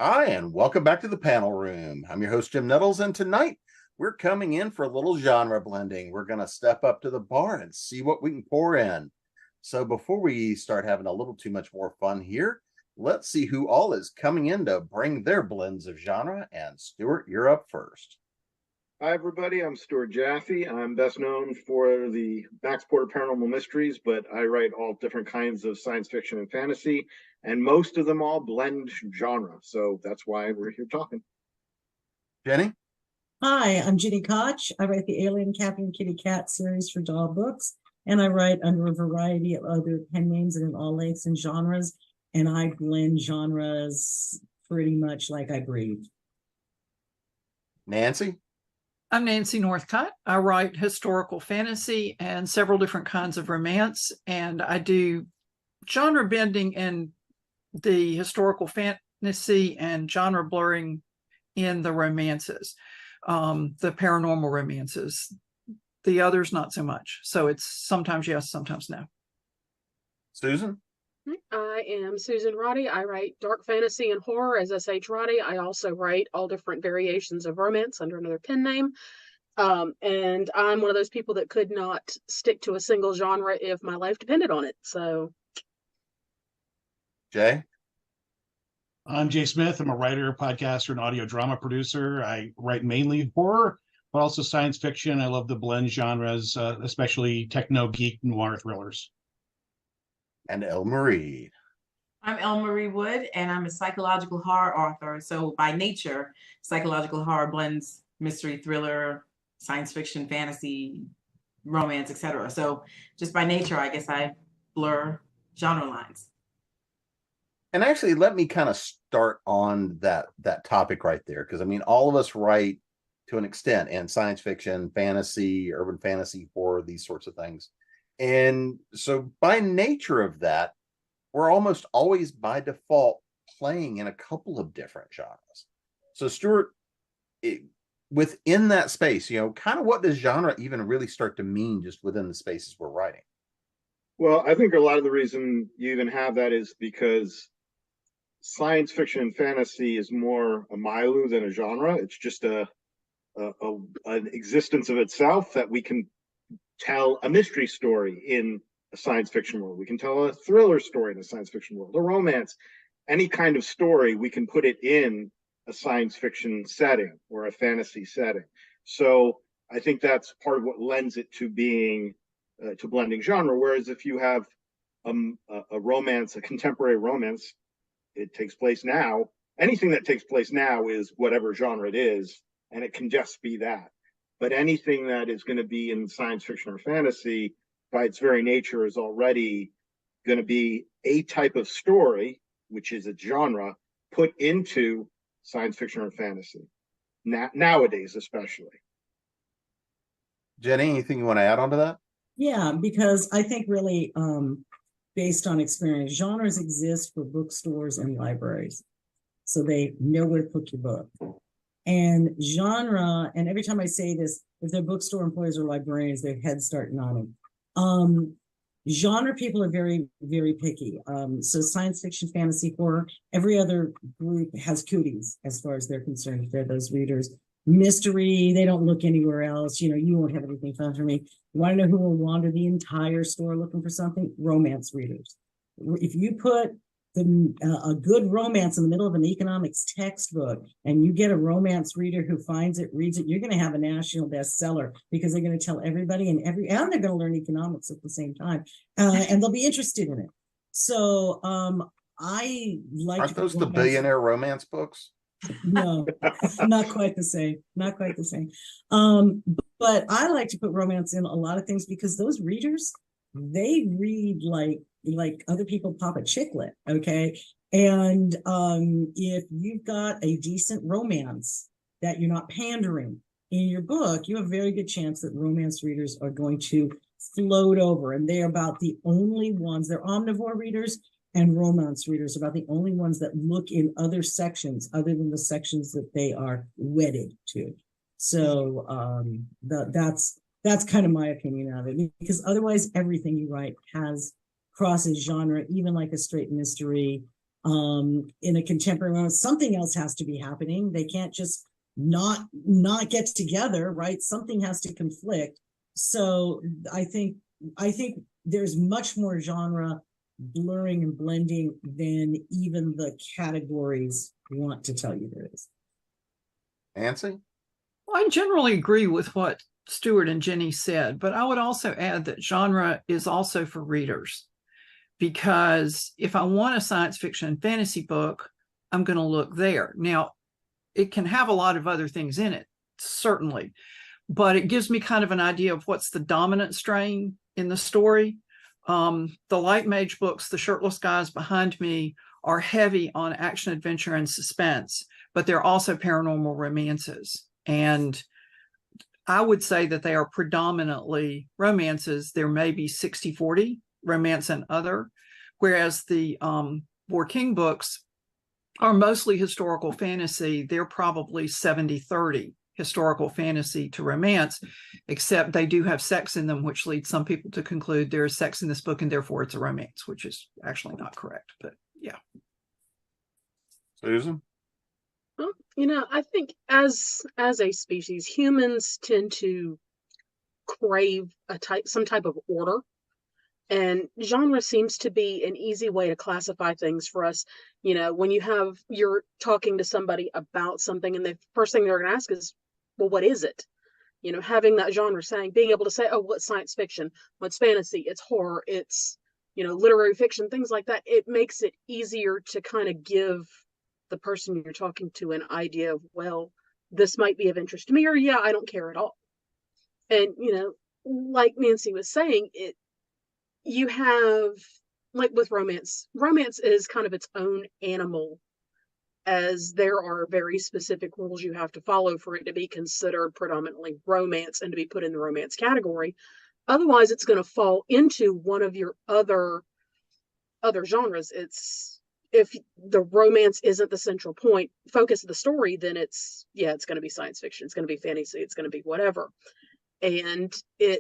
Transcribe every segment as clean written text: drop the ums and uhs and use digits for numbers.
Hi, and welcome back to the panel room. I'm your host, Jim Nettles, and tonight we're coming in for a little genre blending. We're going to step up to the bar and see what we can pour in. So before we start having a little too much more fun here, let's see who all is coming in to bring their blends of genre. And Stuart, you're up first. Hi, everybody. I'm Stuart Jaffe. I'm best known for the Max Porter Paranormal Mysteries, but I write all different kinds of science fiction and fantasy, and most of them all blend genre. So that's why we're here talking. Jenny? Hi, I'm Gini Koch. I write the Alien Captain Kitty Cat series for Doll Books, and I write under a variety of other pen names and in all lengths and genres, and I blend genres pretty much like I breathe. Nancy? I'm Nancy Northcott. I write historical fantasy and several different kinds of romance, and I do genre bending in the historical fantasy and genre blurring in the romances, the paranormal romances. The others, not so much. So it's sometimes yes, sometimes no. Susan? I am Susan Roddey. I write dark fantasy and horror as S.H. Roddey. I also write all different variations of romance under another pen name. And I'm one of those people that could not stick to a single genre if my life depended on it. So, Jay? I'm Jay Smith. I'm a writer, podcaster, and audio drama producer. I write mainly horror, but also science fiction. I love the blend genres, especially techno, geek, noir thrillers. And El Marie. I'm Elle Marie Wood, and I'm a psychological horror author. So by nature, psychological horror blends mystery, thriller, science fiction, fantasy, romance, etc. So just by nature, I guess I blur genre lines. And actually, let me kind of start on that topic right there, because I mean, all of us write to an extent in science fiction, fantasy, urban fantasy, horror, these sorts of things. And so by nature of that, we're almost always by default playing in a couple of different genres. So Stuart, within that space, kind of what does genre even really start to mean just within the spaces we're writing? Well, I think a lot of the reason you even have that is because science fiction and fantasy is more a milieu than a genre. It's just an existence of itself that we can tell a mystery story in a science fiction world. We can tell a thriller story in a science fiction world, a romance, any kind of story, we can put it in a science fiction setting or a fantasy setting. So I think that's part of what lends it to being to blending genre. Whereas if you have a romance, a contemporary romance, it takes place now. Anything that takes place now is whatever genre it is, and it can just be that. But anything that is going to be in science fiction or fantasy, by its very nature, is already going to be a type of story, which is a genre, put into science fiction or fantasy, nowadays especially. Jenny, anything you want to add on to that? Yeah, because I think really, based on experience, genres exist for bookstores and libraries. So they know where to put your book. And genre, and every time I say this, if they're bookstore employees or librarians, their heads start nodding. Genre people are very, very picky. So science fiction, fantasy, horror, every other group has cooties as far as they're concerned. If they're those readers. Mystery, they don't look anywhere else. You won't have anything fun for me. You want to know who will wander the entire store looking for something? Romance readers. If you put a good romance in the middle of an economics textbook and you get a romance reader who finds it, reads it, you're going to have a national bestseller because they're going to tell everybody and they're going to learn economics at the same time, and they'll be interested in it. So I like. Aren't those the billionaire romance books? No, not quite the same. Not quite the same. But I like to put romance in a lot of things because those readers, they read like other people pop a chicklet, okay? And if you've got a decent romance that you're not pandering in your book, you have a very good chance that romance readers are going to float over. And they're about the only ones, they're omnivore readers, and romance readers are about the only ones that look in other sections other than the sections that they are wedded to. So that's kind of my opinion of it, because otherwise everything you write crosses genre, even like a straight mystery. In a contemporary moment, something else has to be happening. They can't just not get together, right? Something has to conflict. So I think there's much more genre blurring and blending than even the categories want to tell you there is. Nancy? Well, I generally agree with what Stuart and Jenny said, but I would also add that genre is also for readers, because if I want a science fiction and fantasy book, I'm going to look there. Now, it can have a lot of other things in it, certainly, but it gives me kind of an idea of what's the dominant strain in the story. The Light Mage books, the shirtless guys behind me, are heavy on action, adventure, and suspense, but they're also paranormal romances. And I would say that they are predominantly romances. There may be 60-40 romance and other, whereas the War King books are mostly historical fantasy. They're probably 70-30 historical fantasy to romance, except they do have sex in them, which leads some people to conclude there is sex in this book and therefore it's a romance, which is actually not correct. But yeah. Susan? Well, I think as a species, humans tend to crave some type of order, and genre seems to be an easy way to classify things for us. When you're talking to somebody about something, and the first thing they're going to ask is, well, what is it? Having that genre being able to say, oh, what's science fiction, what's fantasy, it's horror, it's literary fiction, things like that. It makes it easier to kind of give the person you're talking to an idea of, well, this might be of interest to me, or yeah, I don't care at all. And like Nancy was saying, you have, like with romance is kind of its own animal, as there are very specific rules you have to follow for it to be considered predominantly romance and to be put in the romance category. Otherwise, it's going to fall into one of your other genres. If the romance isn't the central focus of the story, then it's going to be science fiction, it's going to be fantasy, it's going to be whatever. And I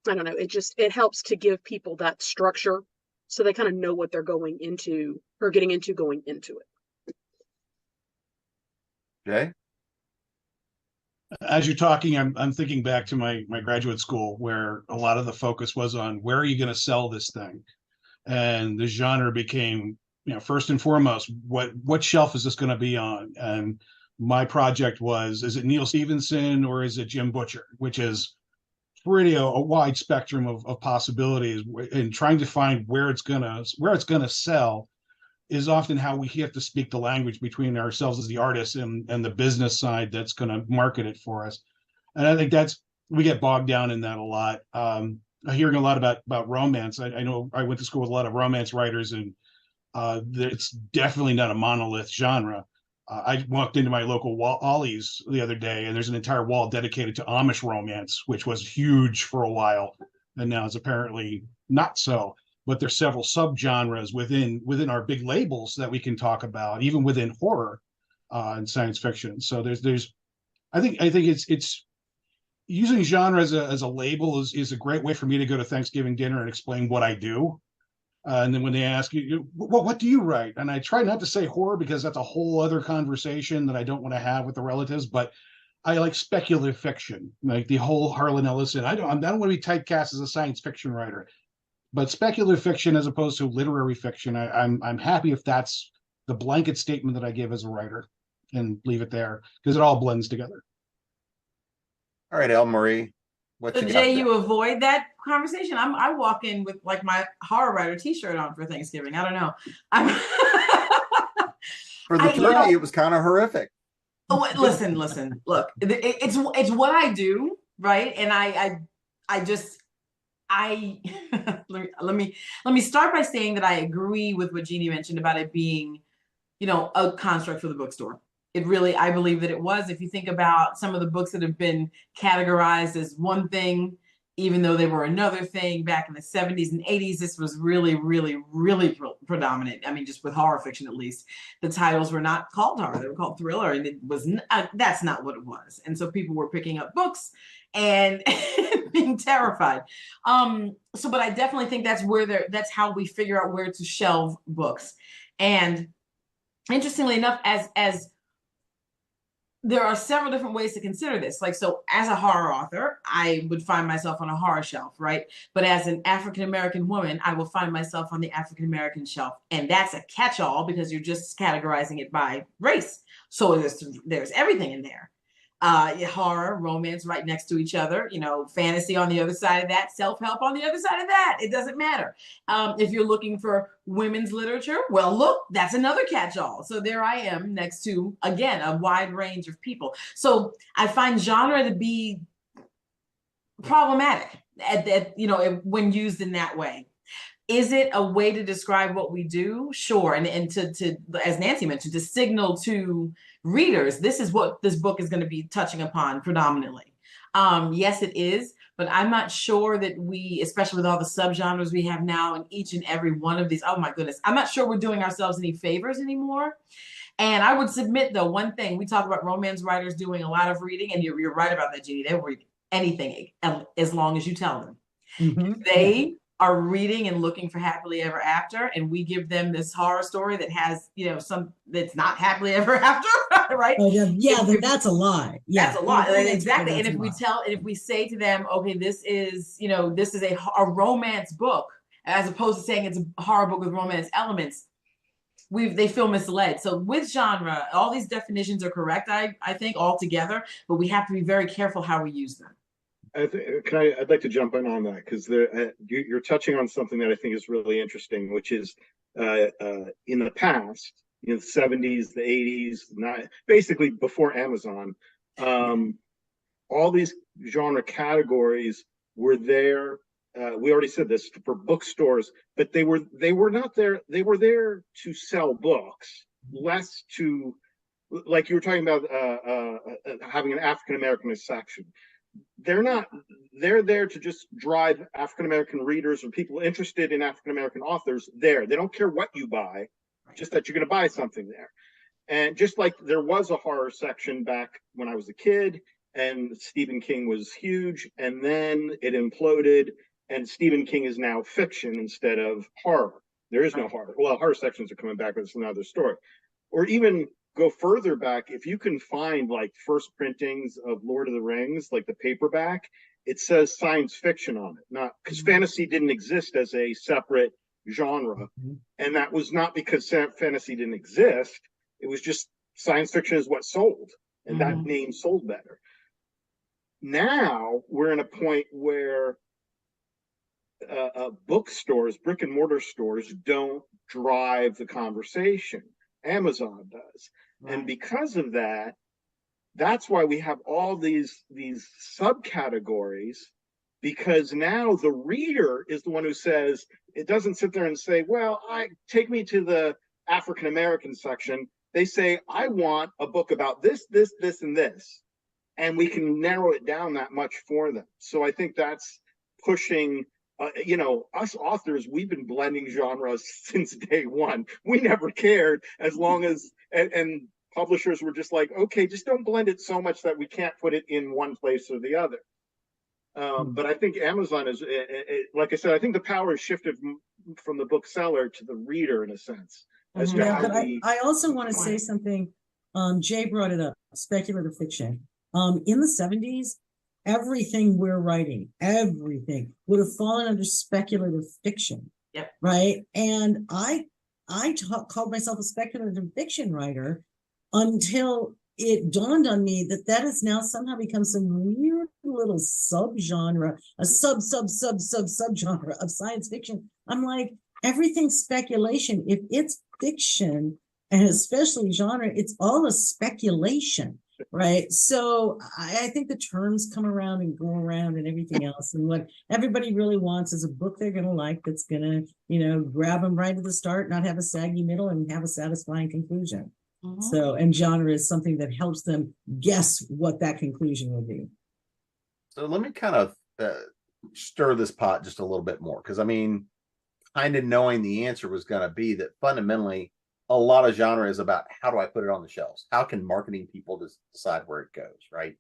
don't know, it helps to give people that structure so they kind of know what they're going into or getting into going into it. Jay? As you're talking, I'm thinking back to my graduate school, where a lot of the focus was on where are you going to sell this thing, and the genre became, first and foremost, what shelf is this going to be on? And my project was, is it Neil Stephenson or is it Jim Butcher, which is pretty a wide spectrum of possibilities, and trying to find where it's gonna sell is often how we have to speak the language between ourselves as the artists and the business side that's going to market it for us. And I think we get bogged down in that a lot. Hearing a lot about romance. I know I went to school with a lot of romance writers, and it's definitely not a monolith genre. I walked into my local Ollie's the other day, and there's an entire wall dedicated to Amish romance, which was huge for a while, and now it's apparently not so. But there's several subgenres within our big labels that we can talk about, even within horror and science fiction. So I think it's using genre as a label is a great way for me to go to Thanksgiving dinner and explain what I do. And then when they ask you, what do you write? And I try not to say horror, because that's a whole other conversation that I don't want to have with the relatives. But I like speculative fiction, like the whole Harlan Ellison. I don't want to be typecast as a science fiction writer, but speculative fiction as opposed to literary fiction. I'm happy if that's the blanket statement that I give as a writer, and leave it there, because it all blends together. All right, Elle Marie. So Jay, you avoid that conversation. I walk in with like my horror writer T-shirt on for Thanksgiving. I don't know. For the turkey, it was kind of horrific. Oh, listen. Look, it's what I do, right? And I just let me start by saying that I agree with what Gini mentioned about it being, a construct for the bookstore. It really, I believe that it was. If you think about some of the books that have been categorized as one thing, even though they were another thing back in the 70s and 80s, this was really, really, really predominant. I mean, just with horror fiction, at least, the titles were not called horror; they were called thriller, and it was that's not what it was. And so people were picking up books and being terrified. But I definitely think that's how we figure out where to shelve books. And interestingly enough, as there are several different ways to consider this. Like, so as a horror author, I would find myself on a horror shelf, right? But as an African-American woman, I will find myself on the African-American shelf. And that's a catch-all because you're just categorizing it by race. So there's everything in there. Horror, romance right next to each other, fantasy on the other side of that, self-help on the other side of that. It doesn't matter. If you're looking for women's literature, well, look, that's another catch-all. So there I am next to, again, a wide range of people. So I find genre to be problematic when used in that way. Is it a way to describe what we do? Sure. And to as Nancy mentioned, to signal to readers, this is what this book is going to be touching upon predominantly. Yes, it is, but I'm not sure that we, especially with all the subgenres we have now in each and every one of these, oh my goodness, I'm not sure we're doing ourselves any favors anymore. And I would submit, though, one thing, we talk about romance writers doing a lot of reading, and you're right about that, Gini. They'll read anything as long as you tell them. Mhm. They are reading and looking for happily ever after, and we give them this horror story that has, some that's not happily ever after, right? Oh, yeah, that's a lie. Yeah, that's a lie. Exactly. That's And if we say to them, okay, this is a romance book, as opposed to saying it's a horror book with romance elements, they feel misled. So with genre, all these definitions are correct, I think, altogether, but we have to be very careful how we use them. I'd like to jump in on that because you're touching on something that I think is really interesting, which is in the past, the 70s, the 80s, basically before Amazon, all these genre categories were there. We already said this for bookstores, but they were not there. They were there to sell books, less to, like you were talking about, having an African-American section. They're there to just drive African-American readers or people interested in African-American authors there. They don't care what you buy, just that you're going to buy something there. And just like there was a horror section back when I was a kid, and Stephen King was huge, and then it imploded, and Stephen King is now fiction instead of horror. There is no horror. Well, horror sections are coming back, but it's another story. Or even go further back, if you can find like first printings of Lord of the Rings, like the paperback, it says science fiction on it. Not because fantasy didn't exist as a separate genre. And that was not because fantasy didn't exist. It was just science fiction is what sold. And that name sold better. Now we're in a point where bookstores, brick and mortar stores, don't drive the conversation. Amazon does. Right. And because of that, that's why we have all these subcategories, because now the reader is the one who says, it doesn't sit there and say, well, take me to the African American section. They say, I want a book about this, this, this, and this. And we can narrow it down that much for them. So I think that's pushing, us authors, we've been blending genres since day one. We never cared as long as, and publishers were just like, okay, just don't blend it so much that we can't put it in one place or the other. But I think Amazon is, like I said, I think the power has shifted from the bookseller to the reader in a sense. As to how I also want to say something. Jay brought it up, speculative fiction. In the 70s, everything we're writing, everything would have fallen under speculative fiction. Yep. Right. And I called myself a speculative fiction writer until it dawned on me that has now somehow become some weird little subgenre, a subgenre of science fiction. I'm like, everything's speculation. If it's fiction, and especially genre, it's all a speculation. Right. So I think the terms come around and go around and everything else. And what everybody really wants is a book they're going to like, that's going to, grab them right at the start, not have a saggy middle, and have a satisfying conclusion. So, and genre is something that helps them guess what that conclusion will be. So let me kind of stir this pot just a little bit more, because kind of knowing the answer was going to be that fundamentally, a lot of genre is about how do I put it on the shelves? How can marketing people decide where it goes, right?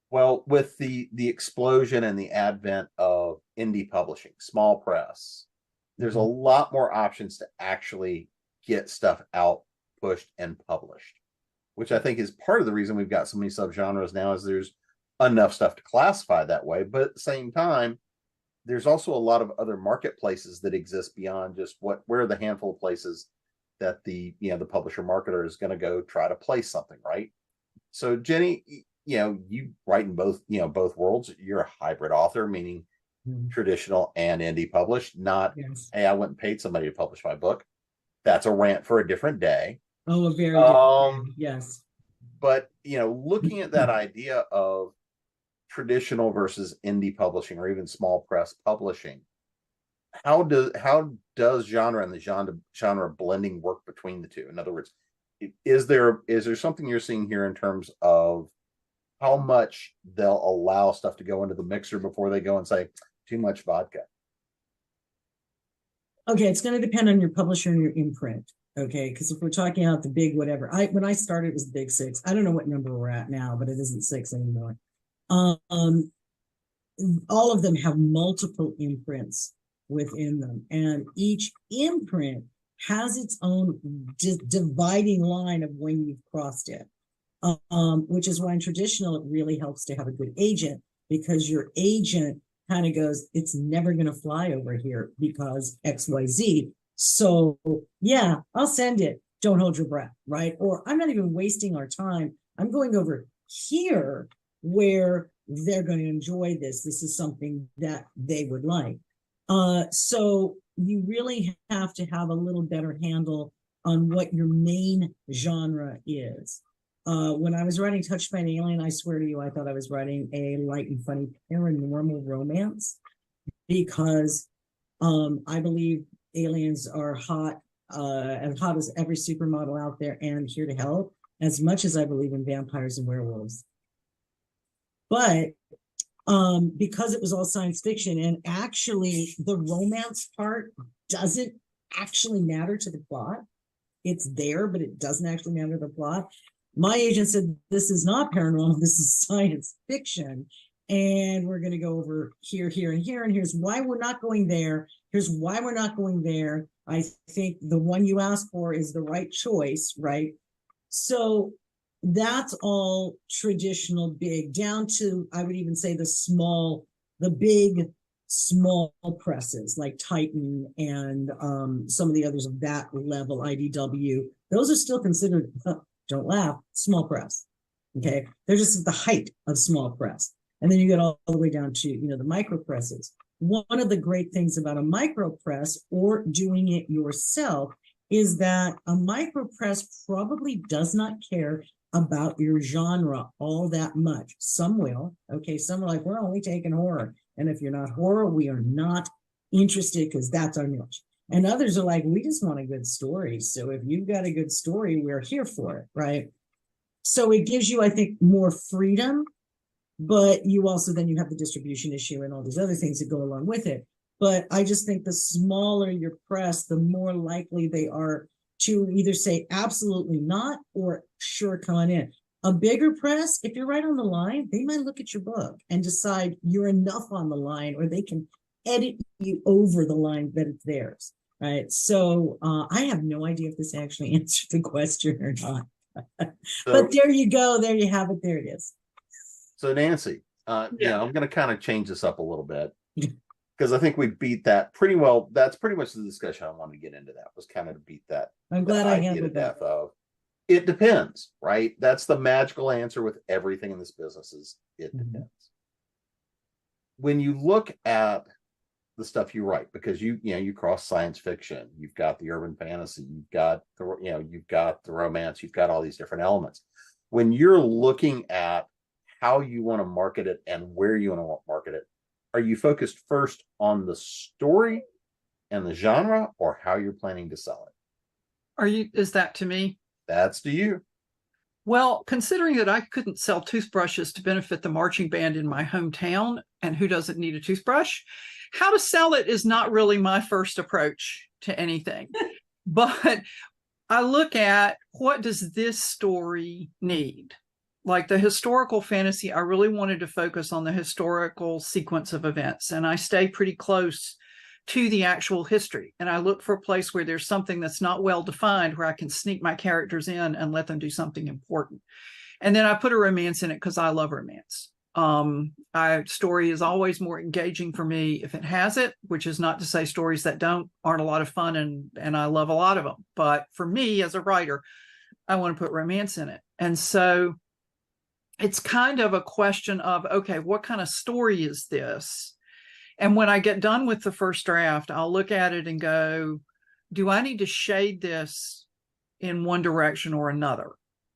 Well, with the explosion and the advent of indie publishing, small press, there's a lot more options to actually get stuff out, pushed, and published, which I think is part of the reason we've got so many subgenres now, is there's enough stuff to classify that way. But at the same time, there's also a lot of other marketplaces that exist beyond just where are the handful of places that the publisher marketer is going to go try to place something, right? So Jenny, you write in both worlds. You're a hybrid author, meaning traditional and indie published, not, Yes. hey, I went and paid somebody to publish my book. That's a rant for a different day. Oh, a very different, yes. But looking at that idea of traditional versus indie publishing, or even small press publishing, how does genre and the genre blending work between the two? In other words, is there something you're seeing here in terms of how much they'll allow stuff to go into the mixer before they go and say too much vodka? Okay, it's going to depend on your publisher and your imprint. Okay, because if we're talking about the big whatever, when I started it was the big six. I don't know what number we're at now, but it isn't six anymore. All of them have multiple imprints within them, and each imprint has its own dividing line of when you've crossed it. Which is why in traditional it really helps to have a good agent, because your agent kind of goes, it's never going to fly over here because XYZ. So yeah, I'll send it. Don't hold your breath, right? Or I'm not even wasting our time. I'm going over here where they're going to enjoy this. This is something that they would like. So you really have to have a little better handle on what your main genre is. When I was writing Touched by an Alien, I swear to you, I thought I was writing a light and funny paranormal romance, because I believe aliens are hot, as hot as every supermodel out there and here to help, as much as I believe in vampires and werewolves. But because it was all science fiction, and actually the romance part doesn't actually matter to the plot. It's there, but it doesn't actually matter to the plot. My agent said, this is not paranormal, this is science fiction. And we're going to go over here, here, and here. And here's why we're not going there. Here's why we're not going there. I think the one you asked for is the right choice, right? So that's all traditional big, down to, I would even say the big small presses like Titan and some of the others of that level, IDW. Those are still considered, don't laugh, small press. Okay, they're just at the height of small press. And then you get all the way down to, the micro presses. One of the great things about a micro press or doing it yourself is that a micro press probably does not care about your genre all that much. Some will. Okay, some are like, we're only taking horror. And if you're not horror, we are not interested, because that's our niche. And others are like, we just want a good story. So if you've got a good story, we're here for it, right? So it gives you, I think, more freedom. But you also, then you have the distribution issue and all these other things that go along with it. But I just think the smaller your press, the more likely they are to either say absolutely not or sure, come on in. A bigger press, if you're right on the line, they might look at your book and decide you're enough on the line, or they can edit you over the line that it's theirs, right? So I have no idea if this actually answered the question or not. But there you go. There you have it. There it is. So Nancy, I'm going to kind of change this up a little bit, because I think we beat that pretty well. That's pretty much the discussion I wanted to get into. That was kind of to beat that. I'm glad I handled that. It depends, right? That's the magical answer with everything in this business is it depends. When you look at the stuff you write, because you cross science fiction, you've got the urban fantasy, you've got the romance, you've got all these different elements. When you're looking at how you want to market it and where you want to market it, are you focused first on the story and the genre, or how you're planning to sell it? Is that to me? That's to you. Well, considering that I couldn't sell toothbrushes to benefit the marching band in my hometown, and who doesn't need a toothbrush, how to sell it is not really my first approach to anything. But I look at, what does this story need? Like the historical fantasy, I really wanted to focus on the historical sequence of events, and I stay pretty close to the actual history. And I look for a place where there's something that's not well defined, where I can sneak my characters in and let them do something important. And then I put a romance in it because I love romance. Story is always more engaging for me if it has it, which is not to say stories that aren't a lot of fun, and I love a lot of them. But for me as a writer, I want to put romance in it. And so it's kind of a question of, okay, what kind of story is this? And when I get done with the first draft, I'll look at it and go, do I need to shade this in one direction or another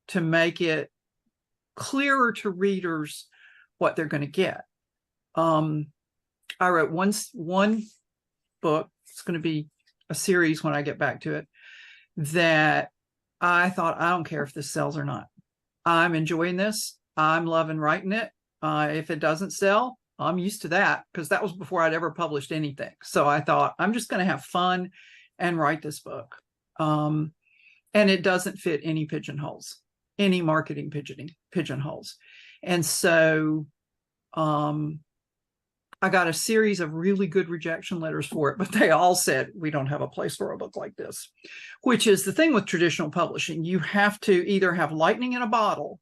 to make it clearer to readers what they're going to get? I wrote one book. It's going to be a series when I get back to it, that I thought, I don't care if this sells or not. I'm enjoying this. I'm loving writing it. If it doesn't sell, I'm used to that, because that was before I'd ever published anything. So I thought, I'm just going to have fun and write this book. And it doesn't fit any pigeonholes, any marketing pigeonholes. And so I got a series of really good rejection letters for it, but they all said, we don't have a place for a book like this, which is the thing with traditional publishing. You have to either have lightning in a bottle,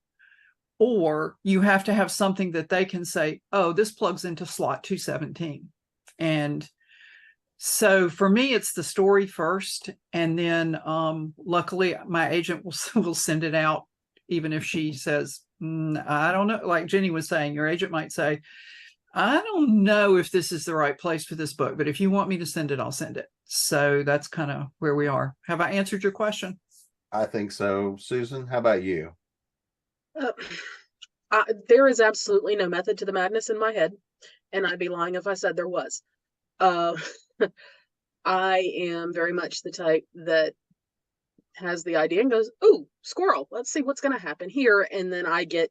or you have to have something that they can say, oh, this plugs into slot 217. And so for me, it's the story first. And then luckily my agent will send it out, even if she says, I don't know. Like Jenny was saying, your agent might say, I don't know if this is the right place for this book, but if you want me to send it, I'll send it. So that's kind of where we are. Have I answered your question? I think so. Susan, how about you? There is absolutely no method to the madness in my head, and I'd be lying if I said there was. I am very much the type that has the idea and goes, ooh, squirrel, let's see what's going to happen here. And then I get,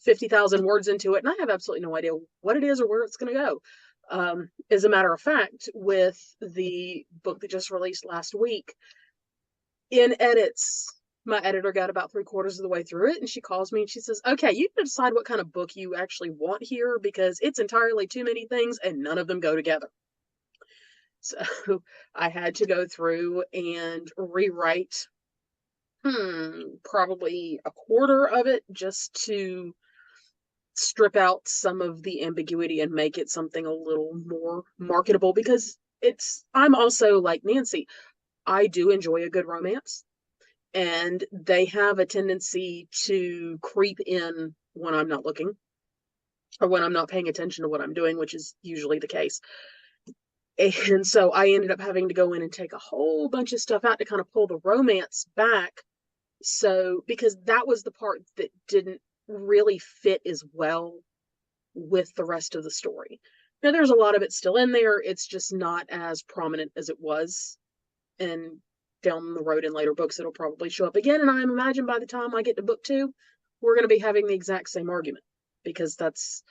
50,000 words into it, and I have absolutely no idea what it is or where it's going to go. As a matter of fact, with the book that just released last week, in edits, my editor got about 3/4 of the way through it, and she calls me and she says, okay, you can decide what kind of book you actually want here, because it's entirely too many things and none of them go together. So I had to go through and rewrite probably 1/4 of it, just to strip out some of the ambiguity and make it something a little more marketable, because I'm also like Nancy. I do enjoy a good romance, and they have a tendency to creep in when I'm not looking, or when I'm not paying attention to what I'm doing, which is usually the case. And so I ended up having to go in and take a whole bunch of stuff out to kind of pull the romance back. So, because that was the part that didn't really fit as well with the rest of the story. Now, there's a lot of it still in there. It's just not as prominent as it was. And down the road in later books, it'll probably show up again. And I imagine by the time I get to book 2, we're going to be having the exact same argument, because that's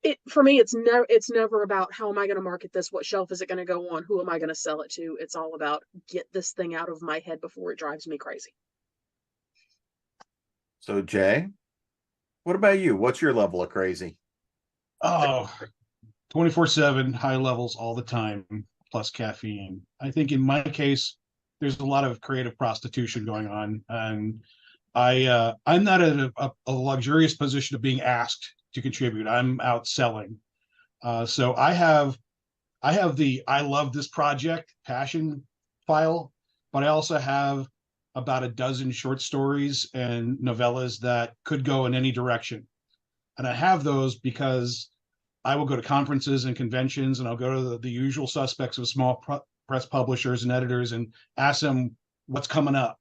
it. For me, it's never about how am I going to market this? What shelf is it going to go on? Who am I going to sell it to? It's all about get this thing out of my head before it drives me crazy. So Jay, what about you? What's your level of crazy? Oh, 24/7, high levels all the time, plus caffeine. I think in my case, there's a lot of creative prostitution going on, and I'm not in a luxurious position of being asked to contribute. I'm out selling. So I have the I love this project passion file, but I also have about a dozen short stories and novellas that could go in any direction. And I have those because I will go to conferences and conventions, and I'll go to the usual suspects of small press publishers and editors and ask them what's coming up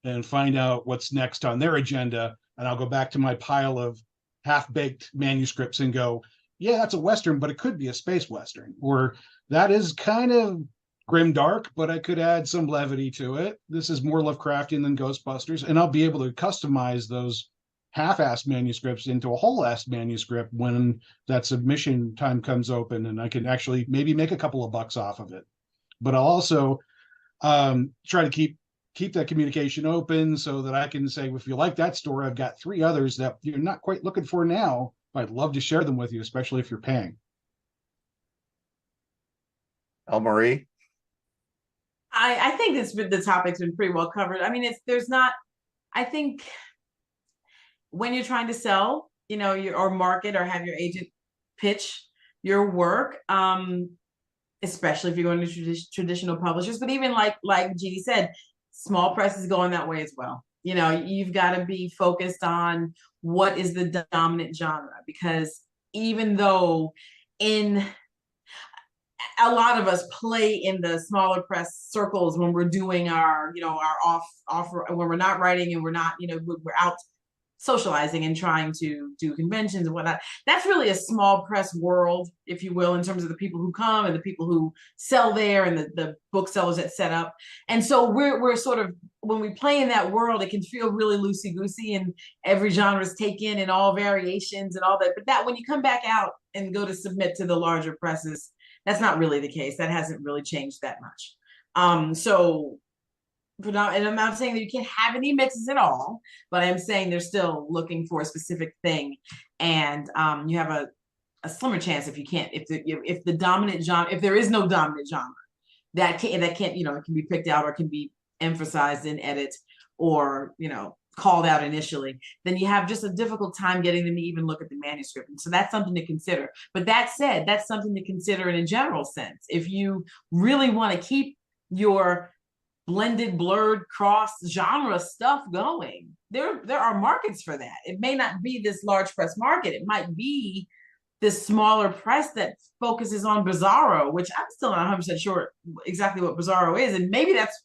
and find out what's next on their agenda. And I'll go back to my pile of half-baked manuscripts and go, yeah, that's a Western, but it could be a space Western. Or that is kind of grim dark, but I could add some levity to it. This is more Lovecraftian than Ghostbusters. And I'll be able to customize those half-assed manuscripts into a whole-assed manuscript when that submission time comes open, and I can actually maybe make a couple of bucks off of it. But I'll also try to keep that communication open so that I can say, if you like that story, I've got 3 others that you're not quite looking for now. I'd love to share them with you, especially if you're paying. Marie. I think the topic's been pretty well covered. I mean, there's not. I think when you're trying to sell, or market or have your agent pitch your work, especially if you're going to traditional publishers, but even like Gini said, small press is going that way as well. You've got to be focused on what is the dominant genre, because even though a lot of us play in the smaller press circles when we're doing our off when we're not writing and we're not, we're out socializing and trying to do conventions and whatnot. That's really a small press world, if you will, in terms of the people who come and the people who sell there and the booksellers that set up. And so we're sort of, when we play in that world, it can feel really loosey-goosey and every genre is taken and all variations and all that. But that when you come back out and go to submit to the larger presses, that's not really the case. That hasn't really changed that much. And I'm not saying that you can't have any mixes at all, but I'm saying they're still looking for a specific thing, and you have a slimmer chance if you can't, if the dominant genre, if there is no dominant genre, that can't it can be picked out or can be emphasized in edit or called out initially, then you have just a difficult time getting them to even look at the manuscript. And so that's something to consider. But that said, that's something to consider in a general sense. If you really want to keep your blended, blurred, cross genre stuff going, there are markets for that. It may not be this large press market. It might be this smaller press that focuses on Bizarro, which I'm still not 100% sure exactly what Bizarro is. And maybe that's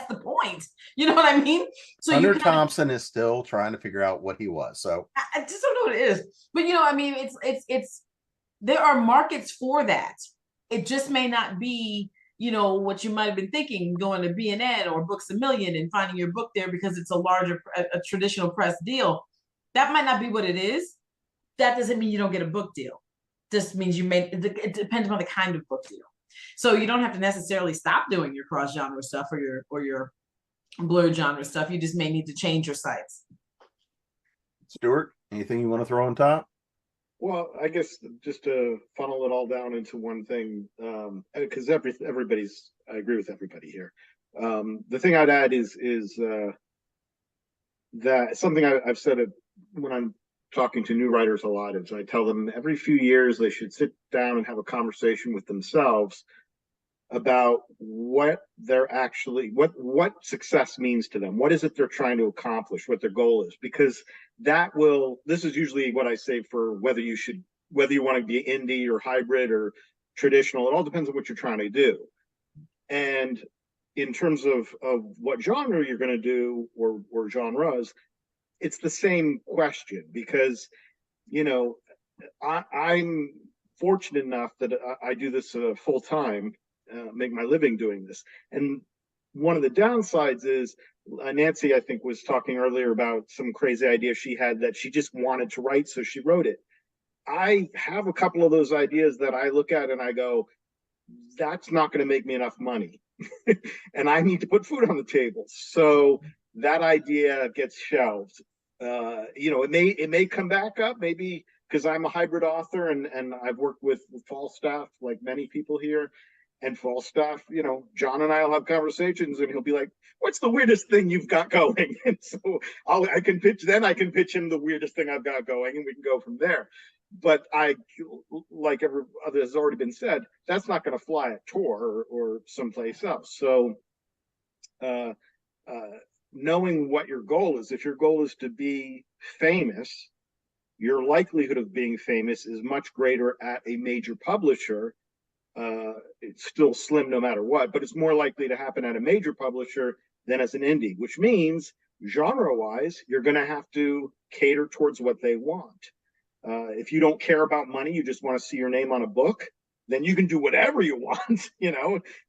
the point. You know what I mean? So Hunter Thompson is still trying to figure out what he was. So I just don't know what it is. But I mean, it's there are markets for that. It just may not be, what you might have been thinking, going to B&N or Books A Million and finding your book there because it's a traditional press deal. That might not be what it is. That doesn't mean you don't get a book deal. Just means it depends on the kind of book deal. So you don't have to necessarily stop doing your cross genre stuff or your blurred genre stuff. You just may need to change your sites. Stuart, anything you want to throw on top? Well, I guess just to funnel it all down into one thing, because I agree with everybody here. The thing I'd add is that something I've said it when I'm talking to new writers a lot is I tell them every few years they should sit down and have a conversation with themselves about what success means to them. What is it they're trying to accomplish, what their goal is, because this is usually what I say for whether you want to be indie or hybrid or traditional. It all depends on what you're trying to do. And in terms of what genre you're going to do or genres, it's the same question, because I'm fortunate enough that I do this full time, make my living doing this. And one of the downsides is Nancy, I think, was talking earlier about some crazy idea she had that she just wanted to write, so she wrote it. I have a couple of those ideas that I look at and I go, that's not going to make me enough money. And I need to put food on the table. So that idea gets shelved. It may come back up, maybe because I'm a hybrid author and I've worked with Falstaff like many people here. And Falstaff, John and I'll have conversations and he'll be like, what's the weirdest thing you've got going? And so I can pitch him the weirdest thing I've got going and we can go from there. But like every other has already been said, that's not going to fly at Tor or someplace else. So knowing what your goal is, if your goal is to be famous, your likelihood of being famous is much greater at a major publisher. It's still slim no matter what, but it's more likely to happen at a major publisher than as an indie, which means genre-wise, you're going to have to cater towards what they want. If you don't care about money, you just want to see your name on a book, then you can do whatever you want,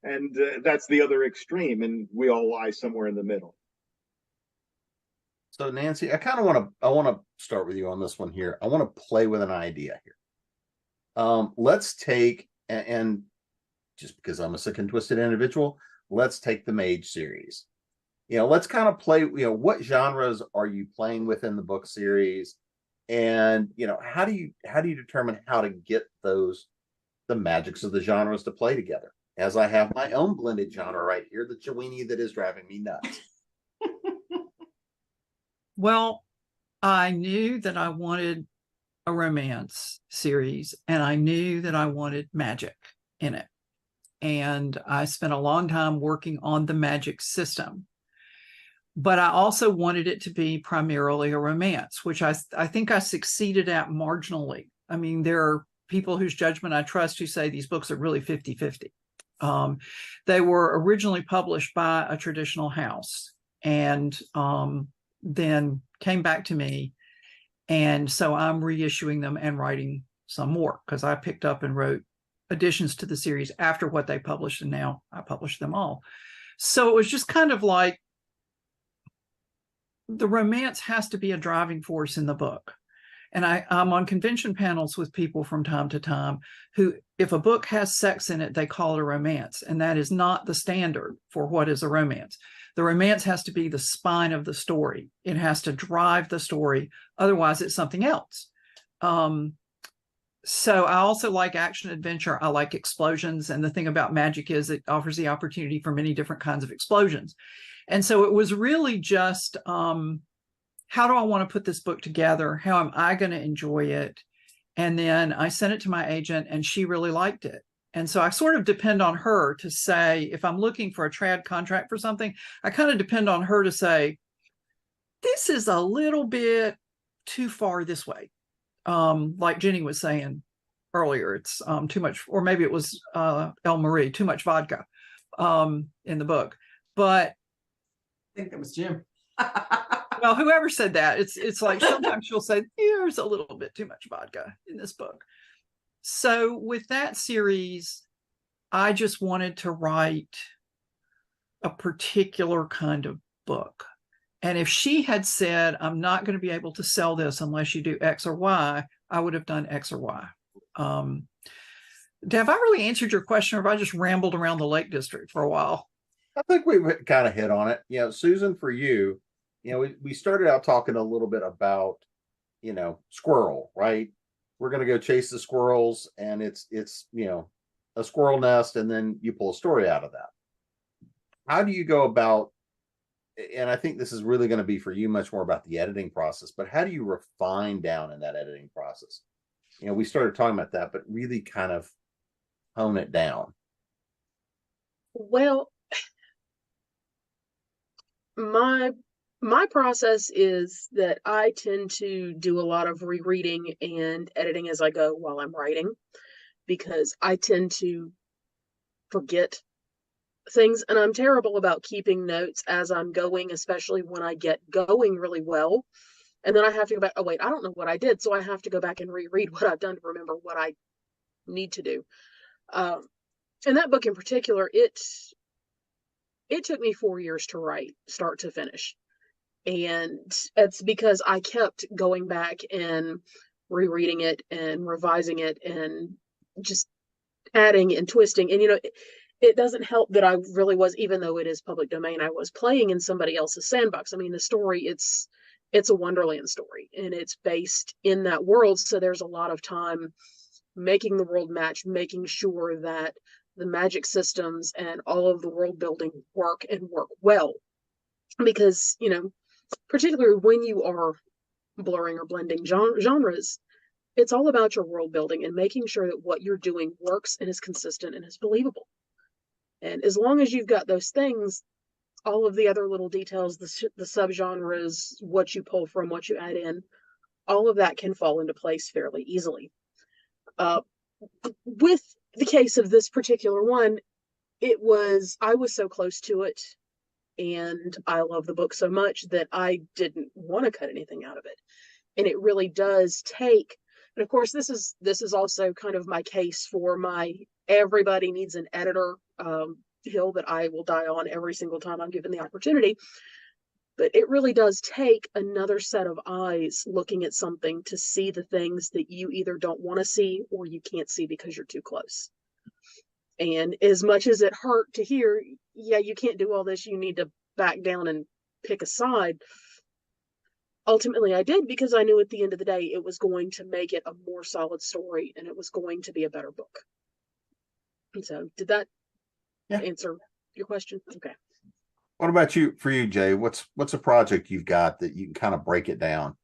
and that's the other extreme, and we all lie somewhere in the middle. So Nancy, I want to start with you on this one here. I want to play with an idea here. Let's take, and just because I'm a sick and twisted individual, let's take the Mage series. Let's kind of play, what genres are you playing with in the book series? And, how do you determine how to get the magics of the genres to play together? as I have my own blended genre right here, the Chewini that is driving me nuts. Well, I knew that I wanted a romance series, and I knew that I wanted magic in it. And I spent a long time working on the magic system. But I also wanted it to be primarily a romance, which I think I succeeded at marginally. I mean, there are people whose judgment I trust who say these books are really 50-50. They were originally published by a traditional house and then came back to me. And so I'm reissuing them and writing some more because I picked up and wrote additions to the series after what they published, and now I publish them all. So it was just kind of like the romance has to be a driving force in the book. And I'm on convention panels with people from time to time who, if a book has sex in it, they call it a romance. And that is not the standard for what is a romance. The romance has to be the spine of the story. It has to drive the story. Otherwise, it's something else. So I also like action adventure. I like explosions. And the thing about magic is it offers the opportunity for many different kinds of explosions. And so it was really just, how do I want to put this book together? How am I going to enjoy it? And then I sent it to my agent and she really liked it. And so I sort of depend on her to say, if I'm looking for a trad contract for something, I kind of depend on her to say, this is a little bit too far this way. Like Jenny was saying earlier, it's too much, or maybe it was El Marie, too much vodka in the book. But I think that was Jim. well, whoever said that, it's like sometimes she'll say, there's a little bit too much vodka in this book. So with that series, I just wanted to write a particular kind of book. And if she had said, I'm not going to be able to sell this unless you do X or Y, I would have done X or Y. Have I really answered your question, or have I just rambled around the Lake District for a while? I think we kind of hit on it. Susan, for you, we started out talking a little bit about, squirrel, right? We're going to go chase the squirrels, and it's a squirrel nest, and then you pull a story out of that. How do you go about, and I think this is really going to be for you much more about the editing process, but how do you refine down in that editing process? We started talking about that, but really kind of hone it down. Well, my process is that I tend to do a lot of rereading and editing as I go while I'm writing, because I tend to forget things, and I'm terrible about keeping notes as I'm going, especially when I get going really well. And then I have to go back, oh wait, I don't know what I did. So I have to go back and reread what I've done to remember what I need to do. And that book in particular, it took me 4 years to write, start to finish. And it's because I kept going back and rereading it and revising it and just adding and twisting. And, it doesn't help that I really was, even though it is public domain, I was playing in somebody else's sandbox. I mean, the story, it's a Wonderland story, and it's based in that world. So there's a lot of time making the world match, making sure that the magic systems and all of the world building work and work well. Because, particularly when you are blurring or blending genres, it's all about your world building and making sure that what you're doing works and is consistent and is believable. And as long as you've got those things, all of the other little details, the subgenres, what you pull from, what you add in, all of that can fall into place fairly easily. With the case of this particular one, I was so close to it, and I love the book so much that I didn't want to cut anything out of it. And it really does take, and of course, this is also kind of my case for my everybody needs an editor hill that I will die on every single time I'm given the opportunity. But it really does take another set of eyes looking at something to see the things that you either don't want to see or you can't see because you're too close. And as much as it hurt to hear, yeah, you can't do all this, you need to back down and pick a side, ultimately I did, because I knew at the end of the day it was going to make it a more solid story and it was going to be a better book. And so did that Yeah. answer your question. Okay. What about you, for you, Jay? What's a project you've got that you can kind of break it down?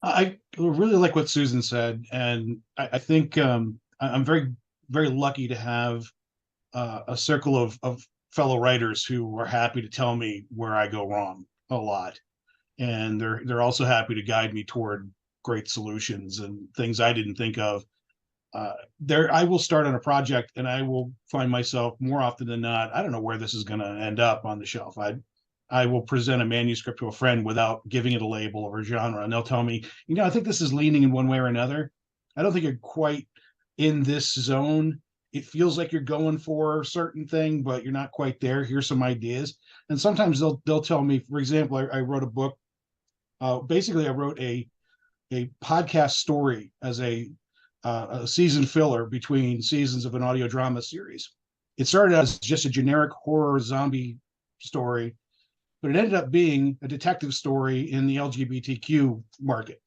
I really like what Susan said, and I think I'm very, very lucky to have a circle of fellow writers who are happy to tell me where I go wrong a lot, and they're also happy to guide me toward great solutions and things I didn't think of. I will start on a project and I will find myself more often than not, I don't know where this is going to end up on the shelf. I will present a manuscript to a friend without giving it a label or a genre, and they'll tell me, I think this is leaning in one way or another. I don't think you're quite in this zone. It feels like you're going for a certain thing, but you're not quite there. Here's some ideas. And sometimes they'll tell me, for example, I wrote a book. Basically, I wrote a podcast story as a season filler between seasons of an audio drama series. It started as just a generic horror zombie story, but it ended up being a detective story in the LGBTQ market.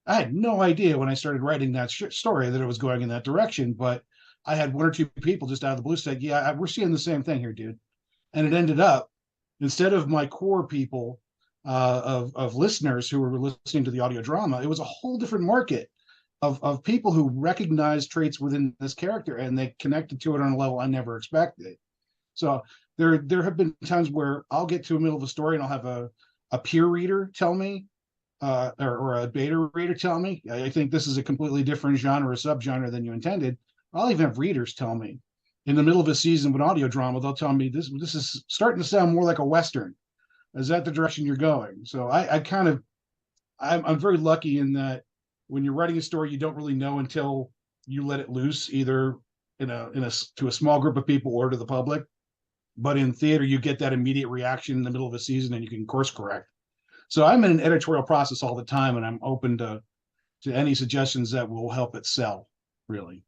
I had no idea when I started writing that story that it was going in that direction, but I had one or two people just out of the blue said, yeah, we're seeing the same thing here, dude. And it ended up, instead of my core people of listeners who were listening to the audio drama, it was a whole different market of people who recognized traits within this character, and they connected to it on a level I never expected. So there have been times where I'll get to the middle of a story and I'll have a peer reader tell me, or a beta reader tell me, I think this is a completely different genre or subgenre than you intended. I'll even have readers tell me in the middle of a season of an audio drama, they'll tell me this is starting to sound more like a Western. Is that the direction you're going? So I'm very lucky in that when you're writing a story, you don't really know until you let it loose, either to a small group of people or to the public. But in theater, you get that immediate reaction in the middle of a season, and you can course correct. So I'm in an editorial process all the time, and I'm open to any suggestions that will help it sell. Really,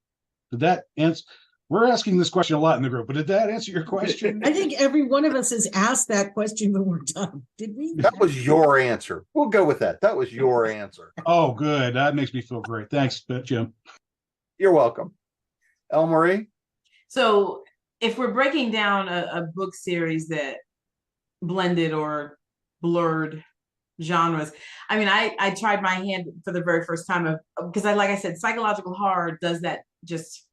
did that answer? We're asking this question a lot in the group, but did that answer your question? I think every one of us has asked that question when we're done. Did we? That was your answer. We'll go with that. That was your answer. Oh, good. That makes me feel great. Thanks, Jim. You're welcome. Elle Marie? So if we're breaking down a book series that blended or blurred genres, I mean, I tried my hand for the very first time because like I said, psychological horror does that just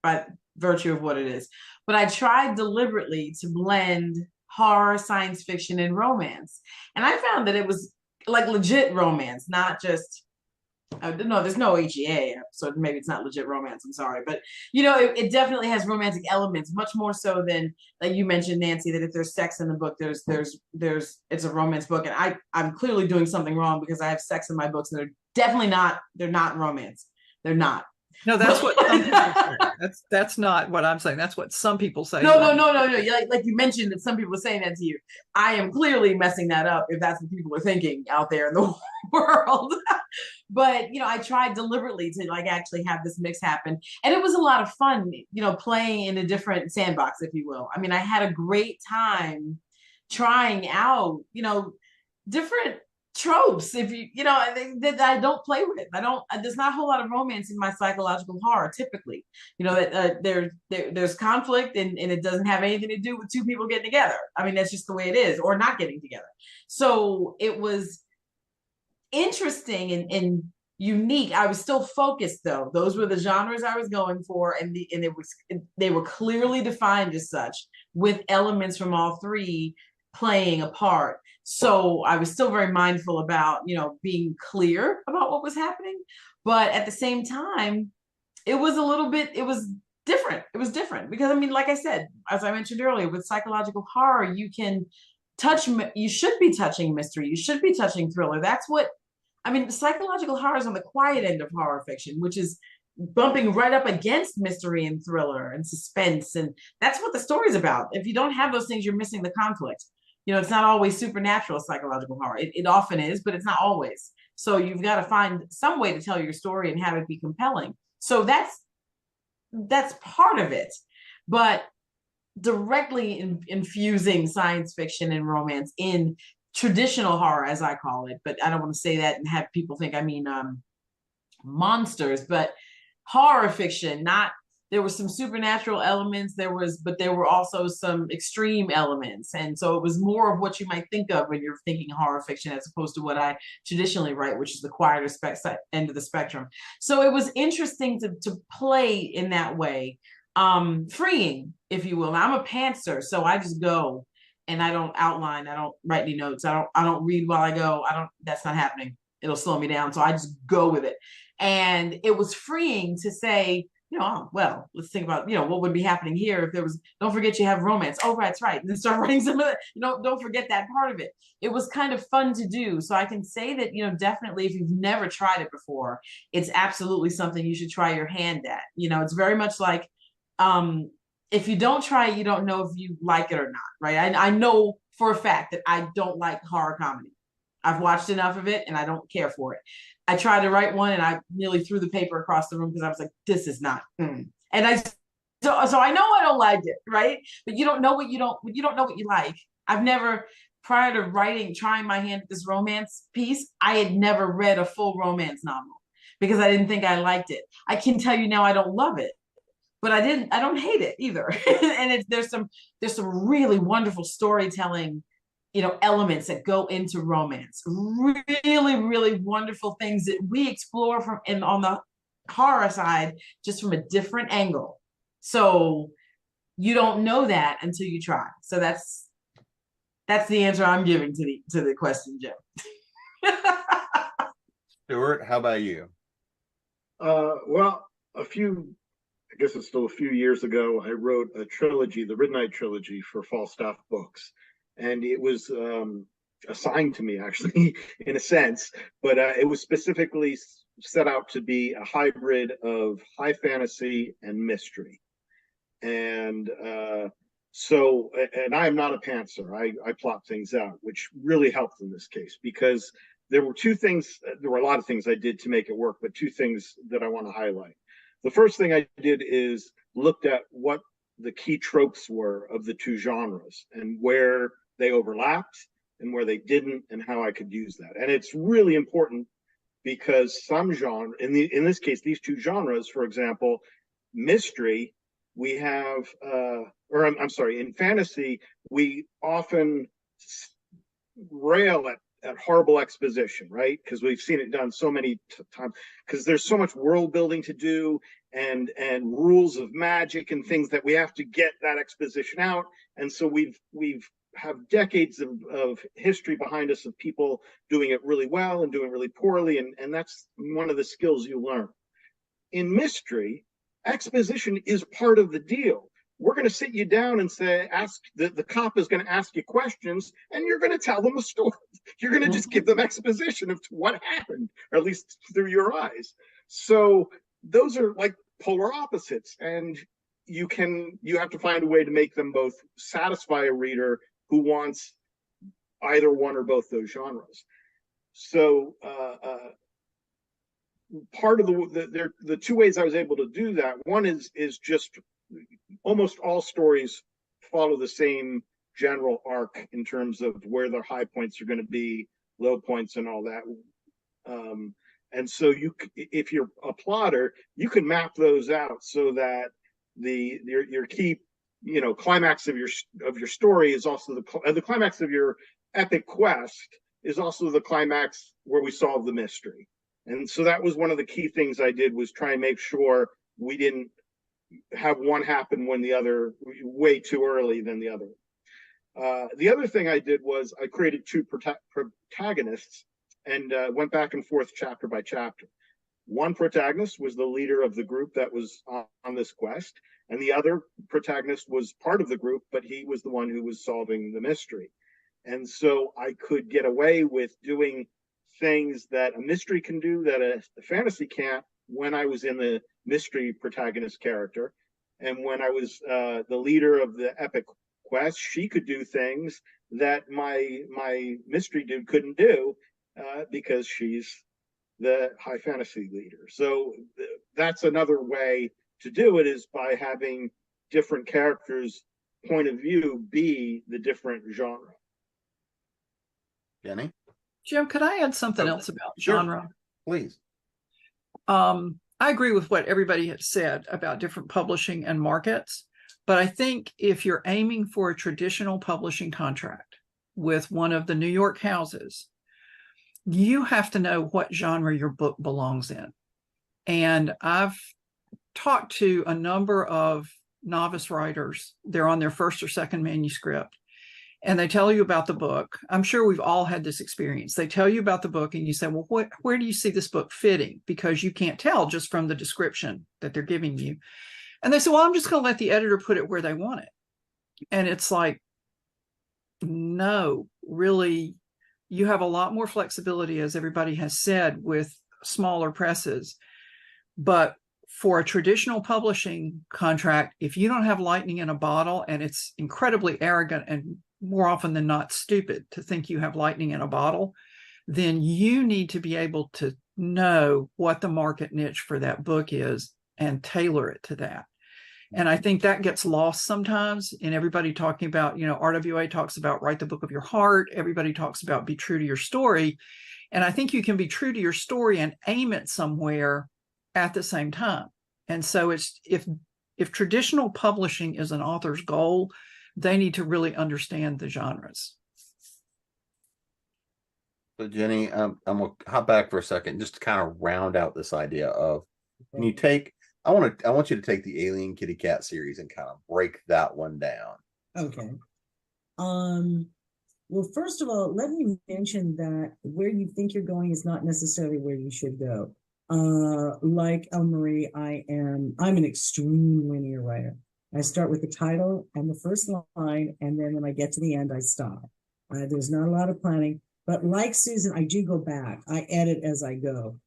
by virtue of what it is. But I tried deliberately to blend horror, science fiction, and romance. And I found that it was like legit romance, not just, no, there's no HEA, so maybe it's not legit romance, I'm sorry. But, it definitely has romantic elements, much more so than, like you mentioned, Nancy, that if there's sex in the book, it's a romance book. And I'm clearly doing something wrong because I have sex in my books, and they're not romance. They're not. No, that's what some people say. That's not what I'm saying. That's what some people say. No. Like you mentioned that some people are saying that to you. I am clearly messing that up if that's what people are thinking out there in the world. But, I tried deliberately to actually have this mix happen. And it was a lot of fun, playing in a different sandbox, if you will. I mean, I had a great time trying out, different tropes, if that I don't play with. There's not a whole lot of romance in my psychological horror typically. That there's conflict and it doesn't have anything to do with two people getting together. I mean, that's just the way it is, or not getting together. So it was interesting and unique. I was still focused though. Those were the genres I was going for, and they were clearly defined as such, with elements from all three playing a part. So I was still very mindful about, being clear about what was happening. But at the same time, it was different. It was different because, I mean, like I said, as I mentioned earlier, with psychological horror, you should be touching mystery. You should be touching thriller. That's what, I mean, psychological horror is on the quiet end of horror fiction, which is bumping right up against mystery and thriller and suspense. And that's what the story's about. If you don't have those things, you're missing the conflict. It's not always supernatural psychological horror. It often is, but it's not always. So you've got to find some way to tell your story and have it be compelling. So that's part of it. But directly infusing science fiction and romance in traditional horror, as I call it, but I don't want to say that and have people think I mean monsters, but horror fiction, not there was some supernatural elements, but there were also some extreme elements. And so it was more of what you might think of when you're thinking horror fiction, as opposed to what I traditionally write, which is the quieter end of the spectrum. So it was interesting to play in that way, freeing, if you will. Now, I'm a pantser, so I just go and I don't outline, I don't write any notes, I don't read while I go. That's not happening. It'll slow me down. So I just go with it. And it was freeing to say, oh, well, let's think about, what would be happening here if there was, don't forget you have romance. Oh, that's right. And then start writing some of it. Don't forget that part of it. It was kind of fun to do. So I can say that, definitely if you've never tried it before, it's absolutely something you should try your hand at. It's very much like, if you don't try it, you don't know if you like it or not, right? I know for a fact that I don't like horror comedy. I've watched enough of it and I don't care for it. I tried to write one and I nearly threw the paper across the room because I was like, this is not. And so I know I don't like it, right? But you don't know what you don't know what you like. I've never, prior to trying my hand at this romance piece, I had never read a full romance novel because I didn't think I liked it. I can tell you now I don't love it, but I don't hate it either. And there's some really wonderful storytelling elements that go into romance, really, really wonderful things that we explore on the horror side, just from a different angle. So you don't know that until you try. So that's the answer I'm giving to the question, Jim. Stuart, how about you? Well, I guess it's still a few years ago, I wrote a trilogy, the Midnight Trilogy, for Falstaff Books. And it was assigned to me, actually, in a sense, but it was specifically set out to be a hybrid of high fantasy and mystery. And so I am not a pantser. I plot things out, which really helped in this case, because there were a lot of things I did to make it work, but two things that I want to highlight. The first thing I did is looked at what the key tropes were of the two genres and where they overlapped and where they didn't, and how I could use that. And it's really important because some genre, in this case, these two genres, for example, mystery, we have, in fantasy, we often rail at horrible exposition, right? Because we've seen it done so many times, because there's so much world building to do and rules of magic and things that we have to get that exposition out. And so we've have decades of history behind us of people doing it really well and doing really poorly, and that's one of the skills you learn. In mystery, exposition is part of the deal. We're going to sit you down and the cop is going to ask you questions, and you're going to tell them a story. You're going to just give them exposition of what happened, or at least through your eyes. So those are like polar opposites, and you have to find a way to make them both satisfy a reader who wants either one or both those genres. So part of the two ways I was able to do that, one is just almost all stories follow the same general arc in terms of where their high points are going to be, low points, and all that. And so if you're a plotter, you can map those out so that your key climax of your story is also the climax of your epic quest is also the climax where we solve the mystery. And so that was one of the key things I did, was try and make sure we didn't have one happen when the other way too early than the other. The other thing I did was I created two protagonists and went back and forth chapter by chapter. One protagonist was the leader of the group that was on this quest, and the other protagonist was part of the group, but he was the one who was solving the mystery. And so I could get away with doing things that a mystery can do that a fantasy can't when I was in the mystery protagonist character. And when I was the leader of the epic quest, she could do things that my mystery dude couldn't do because she's the high fantasy leader. So that's another way to do it, is by having different characters' point of view be the different genre. Jenny? Jim, could I add something else about sure. genre? Please. I agree with what everybody has said about different publishing and markets. But I think if you're aiming for a traditional publishing contract with one of the New York houses, you have to know what genre your book belongs in. And I've talked to a number of novice writers. They're on their first or second manuscript, and they tell you about the book. I'm sure we've all had this experience. They tell you about the book, and you say, well, where do you see this book fitting? Because you can't tell just from the description that they're giving you. And they say, well, I'm just going to let the editor put it where they want it. And it's like, no, really, you have a lot more flexibility, as everybody has said, with smaller presses. But for a traditional publishing contract, if you don't have lightning in a bottle, and it's incredibly arrogant and more often than not stupid to think you have lightning in a bottle, then you need to be able to know what the market niche for that book is and tailor it to that. And I think that gets lost sometimes in everybody talking about, RWA talks about write the book of your heart. Everybody talks about be true to your story. And I think you can be true to your story and aim it somewhere at the same time. And so it's if traditional publishing is an author's goal, they need to really understand the genres. So Jenny, I'm gonna hop back for a second just to kind of round out this idea of, can you take, I want you to take the Alien Kitty Cat series and kind of break that one down. Okay. Well, first of all, let me mention that where you think you're going is not necessarily where you should go. Like Marie, I'm an extreme linear writer. I start with the title and the first line, and then when I get to the end, I stop. There's not a lot of planning, but like Susan, I do go back. I edit as I go.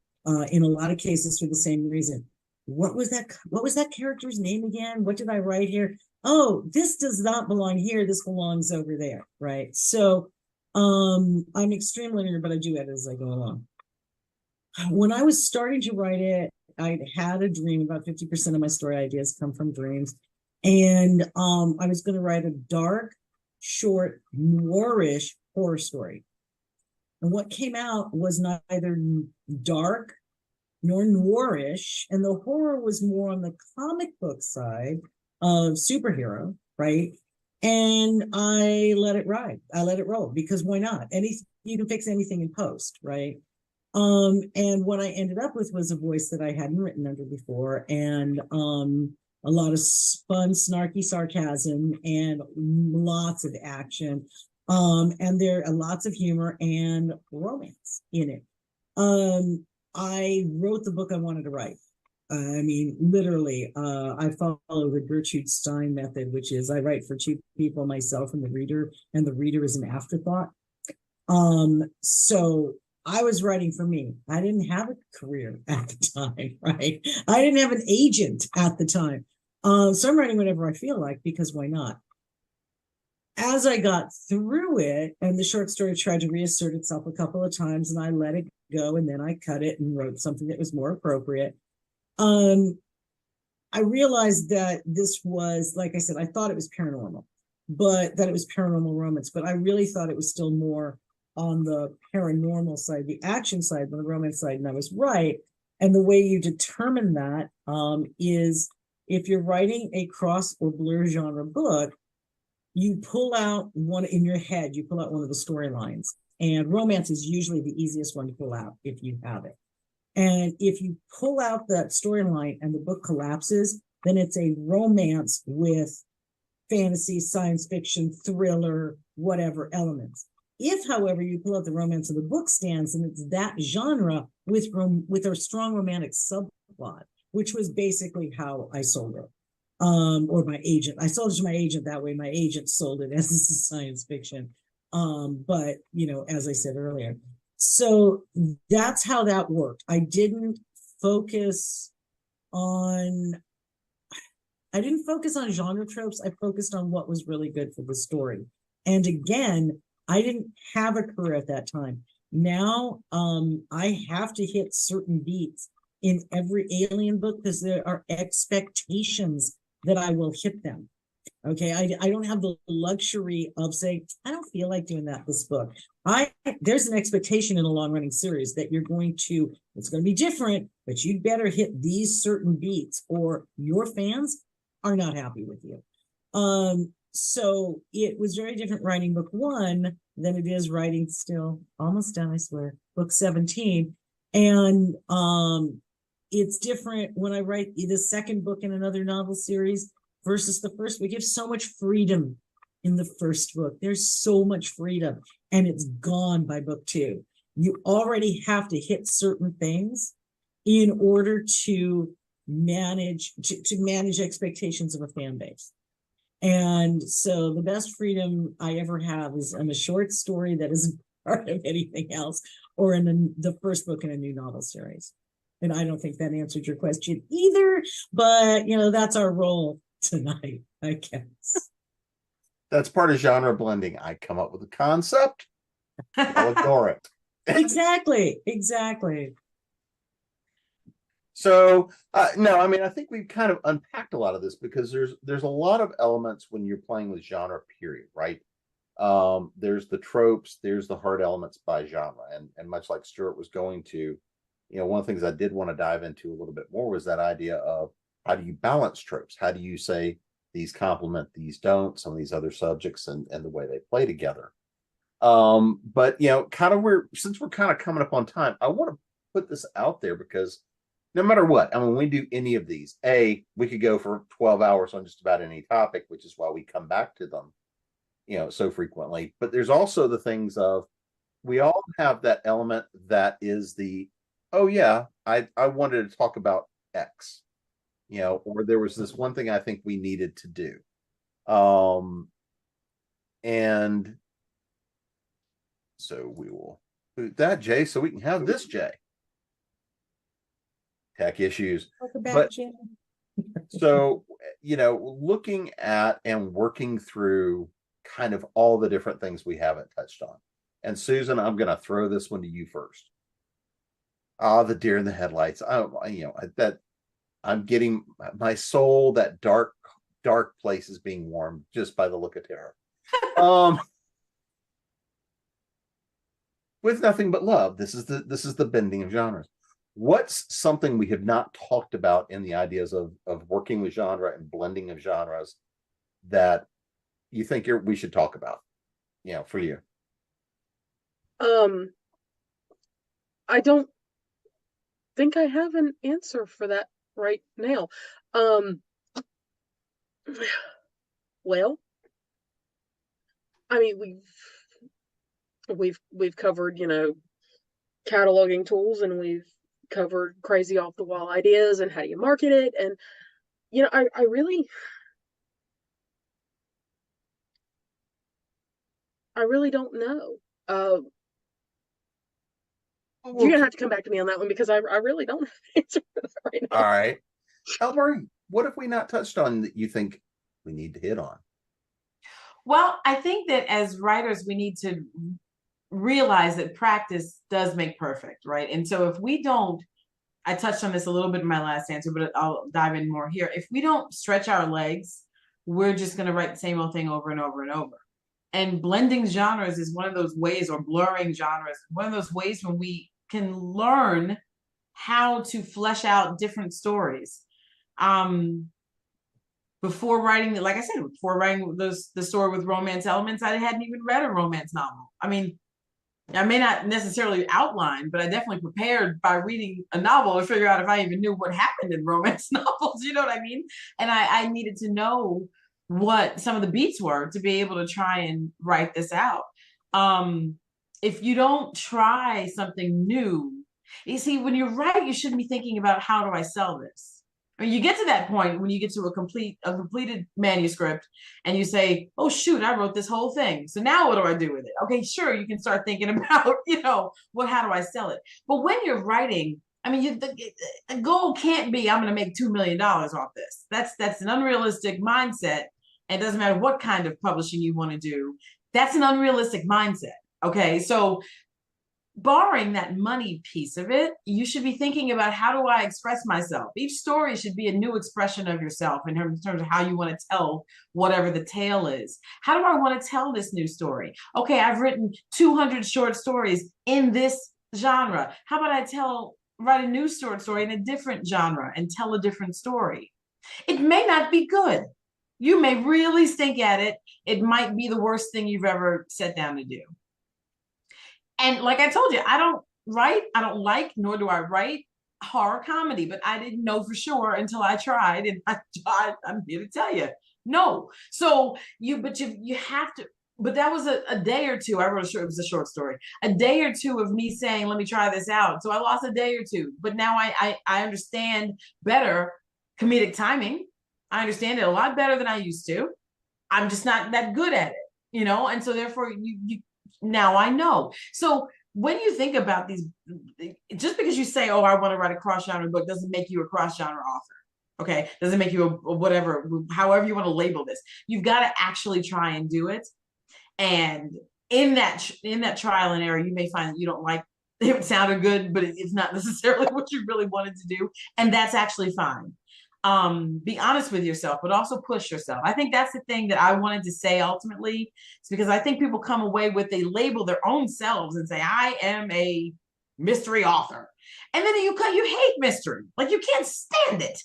In a lot of cases for the same reason. What was that character's name again? What did I write here? Oh, this does not belong here. This belongs over there, right? So I'm extremely linear, but I do edit as I go along. When I was starting to write it, I had a dream. About 50% of my story ideas come from dreams. And I was going to write a dark, short, noirish horror story. And what came out was neither dark nor noirish. And the horror was more on the comic book side of superhero, right? And I let it ride. I let it roll, because why not? You can fix anything in post, right? And what I ended up with was a voice that I hadn't written under before, and a lot of fun, snarky sarcasm, and lots of action. And there are lots of humor and romance in it. I wrote the book I wanted to write. I mean, literally, I follow the Gertrude Stein method, which is I write for two people, myself and the reader is an afterthought. So I was writing for me. I didn't have a career at the time, right? I didn't have an agent at the time. So I'm writing whatever I feel like, because why not? As I got through it, and the short story tried to reassert itself a couple of times, and I let it go, and then I cut it and wrote something that was more appropriate. I realized that this was, like I said, I thought it was paranormal, but that it was paranormal romance, but I really thought it was still more on the paranormal side, the action side, than the romance side, and I was right. And the way you determine that is if you're writing a cross or blur genre book, you pull out one in your head, you pull out one of the storylines, and romance is usually the easiest one to pull out if you have it. And if you pull out that storyline and the book collapses, then it's a romance with fantasy, science fiction, thriller, whatever elements. If, however, you pull out the romance of the book stands, and it's that genre with a strong romantic subplot, which was basically how I sold it. Or my agent. I sold it to my agent that way. My agent sold it as science fiction. But, as I said earlier. So that's how that worked. I didn't focus on genre tropes. I focused on what was really good for the story. And again, I didn't have a career at that time. Now, I have to hit certain beats in every Alien book because there are expectations that I will hit them. Okay, I don't have the luxury of saying, I don't feel like doing that this book. There's an expectation in a long-running series that it's going to be different, but you'd better hit these certain beats or your fans are not happy with you. So it was very different writing book 1 than it is writing, still almost done, I swear, book 17. And it's different when I write the second book in another novel series versus the first. We give so much freedom in the first book. There's so much freedom, and it's gone by book 2. You already have to hit certain things in order to manage expectations of a fan base. And so the best freedom I ever have is in a short story that isn't part of anything else, or in the first book in a new novel series. And I don't think that answered your question either, but that's our role tonight, I guess. That's part of genre blending. I come up with a concept, I'll ignore it. Exactly. So no, I mean, I think we've kind of unpacked a lot of this, because there's a lot of elements when you're playing with genre, period, right? There's the tropes, there's the hard elements by genre, and much like Stuart was going to, one of the things I did want to dive into a little bit more was that idea of how do you balance tropes? How do you say these complement, these don't, some of these other subjects, and the way they play together. But kind of since we're kind of coming up on time, I want to put this out there, because no matter what, I mean, when we do any of these, we could go for 12 hours on just about any topic, which is why we come back to them, so frequently. But there's also the things of, we all have that element that is oh yeah, I wanted to talk about X, or there was this one thing I think we needed to do. And so we will put that, Jay, so we can have this, Jay. Tech issues. But so, looking at and working through kind of all the different things we haven't touched on. And Susan, I'm going to throw this one to you first. The deer in the headlights. That I'm getting my soul, that dark place is being warmed just by the look at her. With nothing but love. This is the bending of genres. What's something we have not talked about in the ideas of working with genre and blending of genres that you think we should talk about, for you? I don't think I have an answer for that right now. Well, I mean, we've covered, cataloging tools, and we've covered crazy off the wall ideas and how do you market it. And, I really don't know. You're gonna have to come back to me on that one, because I really don't have an answer for that right now. All right. Elmer, what have we not touched on that you think we need to hit on? Well, I think that as writers, we need to realize that practice does make perfect, right? And so if we don't, I touched on this a little bit in my last answer, but I'll dive in more here. If we don't stretch our legs, we're just going to write the same old thing over and over and over. And blending genres is one of those ways, or blurring genres, one of those ways when we can learn how to flesh out different stories. Before writing, like I said, before writing the story with romance elements, I hadn't even read a romance novel. I mean, I may not necessarily outline, but I definitely prepared by reading a novel to figure out if I even knew what happened in romance novels. You know what I mean? And I needed to know what some of the beats were to be able to try and write this out. If you don't try something new, you see, when you write, you shouldn't be thinking about, how do I sell this? I mean, you get to that point when you get to a completed manuscript and you say, oh, shoot, I wrote this whole thing. So now what do I do with it? Okay, sure, you can start thinking about, how do I sell it? But when you're writing, I mean, the goal can't be, I'm going to make $2 million off this. That's an unrealistic mindset. And it doesn't matter what kind of publishing you want to do. That's an unrealistic mindset. Okay, so barring that money piece of it, you should be thinking about, how do I express myself? Each story should be a new expression of yourself in terms of how you want to tell whatever the tale is. How do I want to tell this new story? Okay, I've written 200 short stories in this genre. How about I tell write a new short story in a different genre and tell a different story. It may not be good. You may really stink at it. It might be the worst thing you've ever sat down to do. And like I told you, I don't like, nor do I write horror comedy, but I didn't know for sure until I tried, and I'm here to tell you, no. So you have to, but that was a day or two. I wrote it was a short story, a day or two of me saying, let me try this out. So I lost a day or two, but now I understand better comedic timing. I understand it a lot better than I used to. I'm just not that good at it, and so therefore you now I know. So when you think about these, just because you say, oh, I want to write a cross-genre book doesn't make you a cross-genre author. Okay, doesn't make you a whatever, however you want to label this. You've got to actually try and do it. And in that trial and error, you may find that you don't like it sounded good, but it's not necessarily what you really wanted to do. And that's actually fine. Be honest with yourself, but also push yourself. I think that's the thing that I wanted to say ultimately. It's because I think people come away with, they label their own selves and say, I am a mystery author. And then you hate mystery. Like, you can't stand it.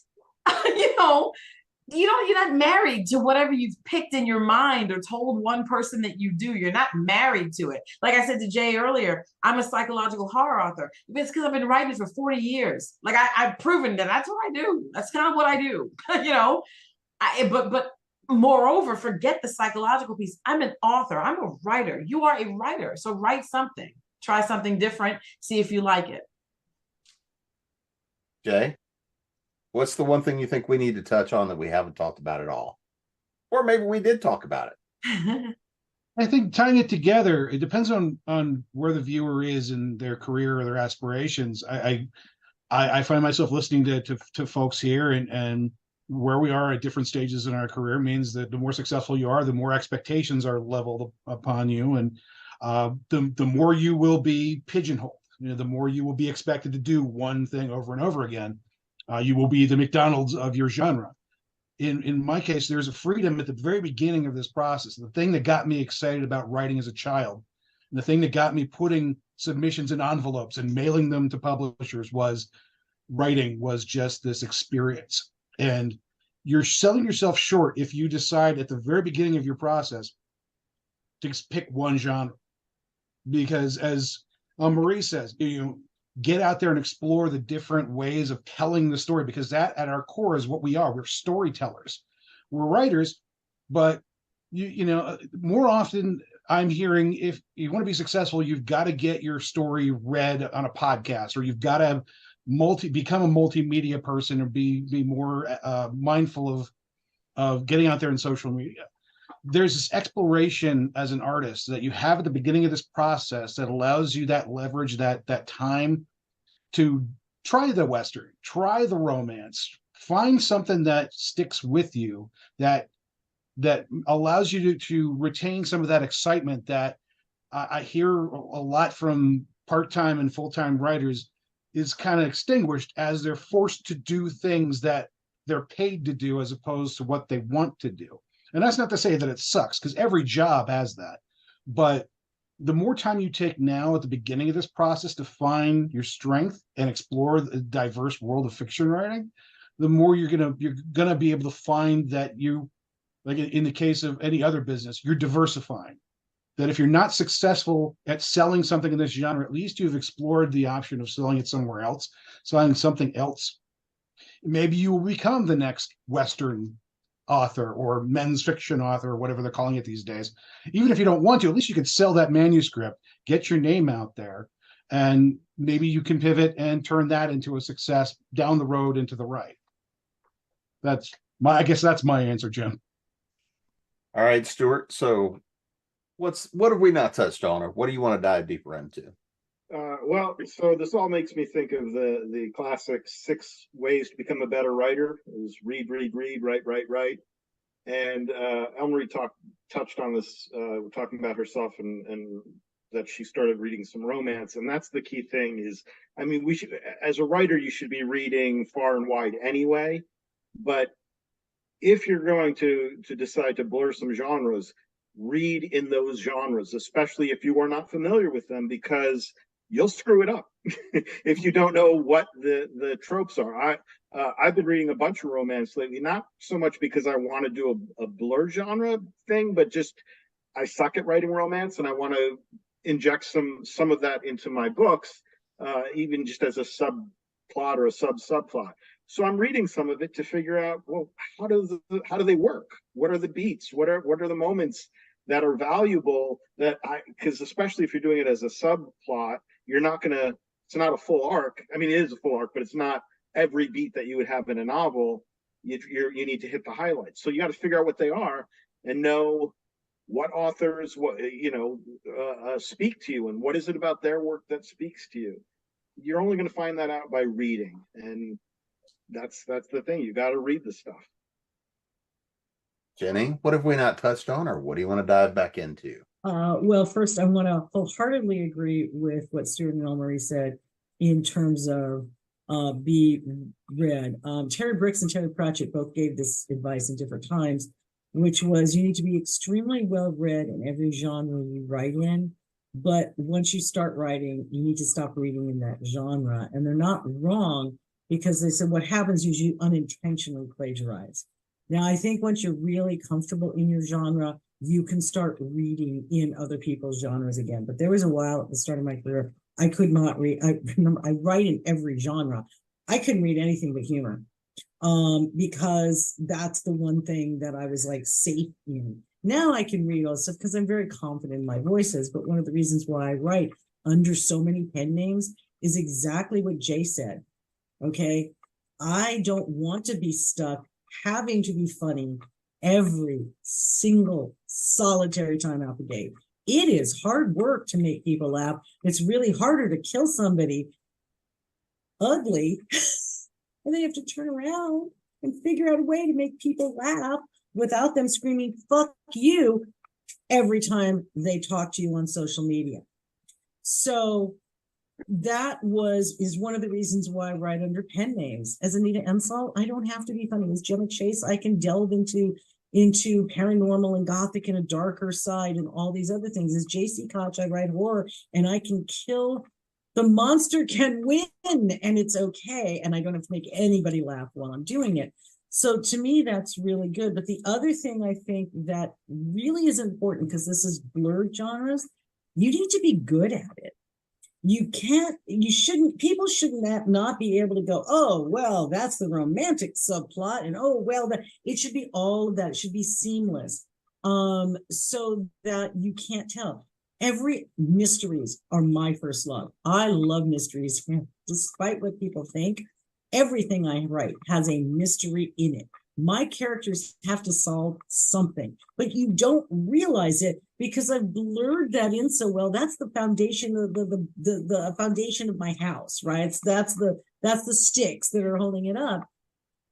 You're not married to whatever you've picked in your mind or told one person that you do. You're not married to it. Like I said to Jay earlier, I'm a psychological horror author. It's because I've been writing for 40 years. Like, I've proven that that's what I do. That's kind of what I do. But moreover, forget the psychological piece. I'm an author. I'm a writer. You are a writer. So write something. Try something different. See if you like it. Jay, what's the one thing you think we need to touch on that we haven't talked about at all? Or maybe we did talk about it. I think tying it together, it depends on where the viewer is in their career or their aspirations. I find myself listening to folks here, and where we are at different stages in our career means that the more successful you are, the more expectations are leveled upon you, and the more you will be pigeonholed. The more you will be expected to do one thing over and over again. You will be the McDonald's of your genre. In my case, there's a freedom at the very beginning of this process. The thing that got me excited about writing as a child, and the thing that got me putting submissions in envelopes and mailing them to publishers was writing was just this experience. And you're selling yourself short if you decide at the very beginning of your process to pick one genre. Because as Marie says, get out there and explore the different ways of telling the story, because that at our core is what we are. We're storytellers. We're writers, but more often I'm hearing, if you want to be successful, you've got to get your story read on a podcast, or you've got to become a multimedia person, or be more mindful of getting out there in social media. There's this exploration as an artist that you have at the beginning of this process that allows you that leverage, that time to try the Western, try the romance, find something that sticks with you, that allows you to retain some of that excitement that I hear a lot from part-time and full-time writers is kind of extinguished as they're forced to do things that they're paid to do as opposed to what they want to do. And that's not to say that it sucks, because every job has that. But the more time you take now at the beginning of this process to find your strength and explore the diverse world of fiction writing, the more you're gonna be able to find that you, like in the case of any other business, you're diversifying. That if you're not successful at selling something in this genre, at least you've explored the option of selling it somewhere else, selling something else. Maybe you will become the next Western author or men's fiction author, or whatever they're calling it these days. Even if you don't want to, at least you could sell that manuscript, get your name out there, and maybe you can pivot and turn that into a success down the road into the right. I guess that's my answer, Jim. All right, Stuart. So what have we not touched on, or what do you want to dive deeper into? So this all makes me think of the classic 6 ways to become a better writer. It was read, write. And Elmarie touched on this, talking about herself and that she started reading some romance. And that's the key thing is, I mean, we should, as a writer, you should be reading far and wide anyway. But if you're going to decide to blur some genres, read in those genres, especially if you are not familiar with them, because you'll screw it up. if you don't know what the tropes are. I've been reading a bunch of romance lately, not so much because I want to do a blur genre thing, but just I suck at writing romance and I want to inject some of that into my books, even just as a subplot or a subplot. So I'm reading some of it to figure out, well, how do they work? What are the beats? What are the moments that are valuable that because especially if you're doing it as a subplot, you're not gonna, it's not a full arc. I mean, it is a full arc, but it's not every beat that you would have in a novel. You need to hit the highlights. So you got to figure out what they are and know what authors speak to you and what is it about their work that speaks to you. You're only going to find that out by reading, and that's the thing. You got to read the stuff. Jenny, what have we not touched on, or what do you want to dive back into? Well, first, I want to wholeheartedly agree with what Stuart and Elmarie said in terms of be read. Terry Brooks and Terry Pratchett both gave this advice in different times, which was you need to be extremely well read in every genre you write in. But once you start writing, you need to stop reading in that genre. And they're not wrong, because they said what happens is you unintentionally plagiarize. Now, I think once you're really comfortable in your genre, you can start reading in other people's genres again. But there was a while at the start of my career, I could not read. I remember I write in every genre. I couldn't read anything but humor, because that's the one thing that I was like safe in. Now I can read all stuff because I'm very confident in my voices. But one of the reasons why I write under so many pen names is exactly what Jay said. Okay, I don't want to be stuck having to be funny every single solitary time out the gate. It is hard work to make people laugh. It's really harder to kill somebody ugly and then you have to turn around and figure out a way to make people laugh without them screaming fuck you every time they talk to you on social media. So that is one of the reasons why I write under pen names. As Anita Ensall, I don't have to be funny. As Gemma Chase, I can delve into paranormal and gothic and a darker side and all these other things. As J.C. Koch, I write horror and I can kill. The monster can win and it's okay. And I don't have to make anybody laugh while I'm doing it. So to me, that's really good. But the other thing I think that really is important, because this is blurred genres, you need to be good at it. People shouldn't not be able to go, oh, well, that's the romantic subplot. And oh, well, it should be all of that. It should be seamless. So that you can't tell. Every mysteries are my first love. I love mysteries, despite what people think. Everything I write has a mystery in it. My characters have to solve something, but you don't realize it because I've blurred that in so well. That's the foundation of the foundation of my house, right? That's the sticks that are holding it up,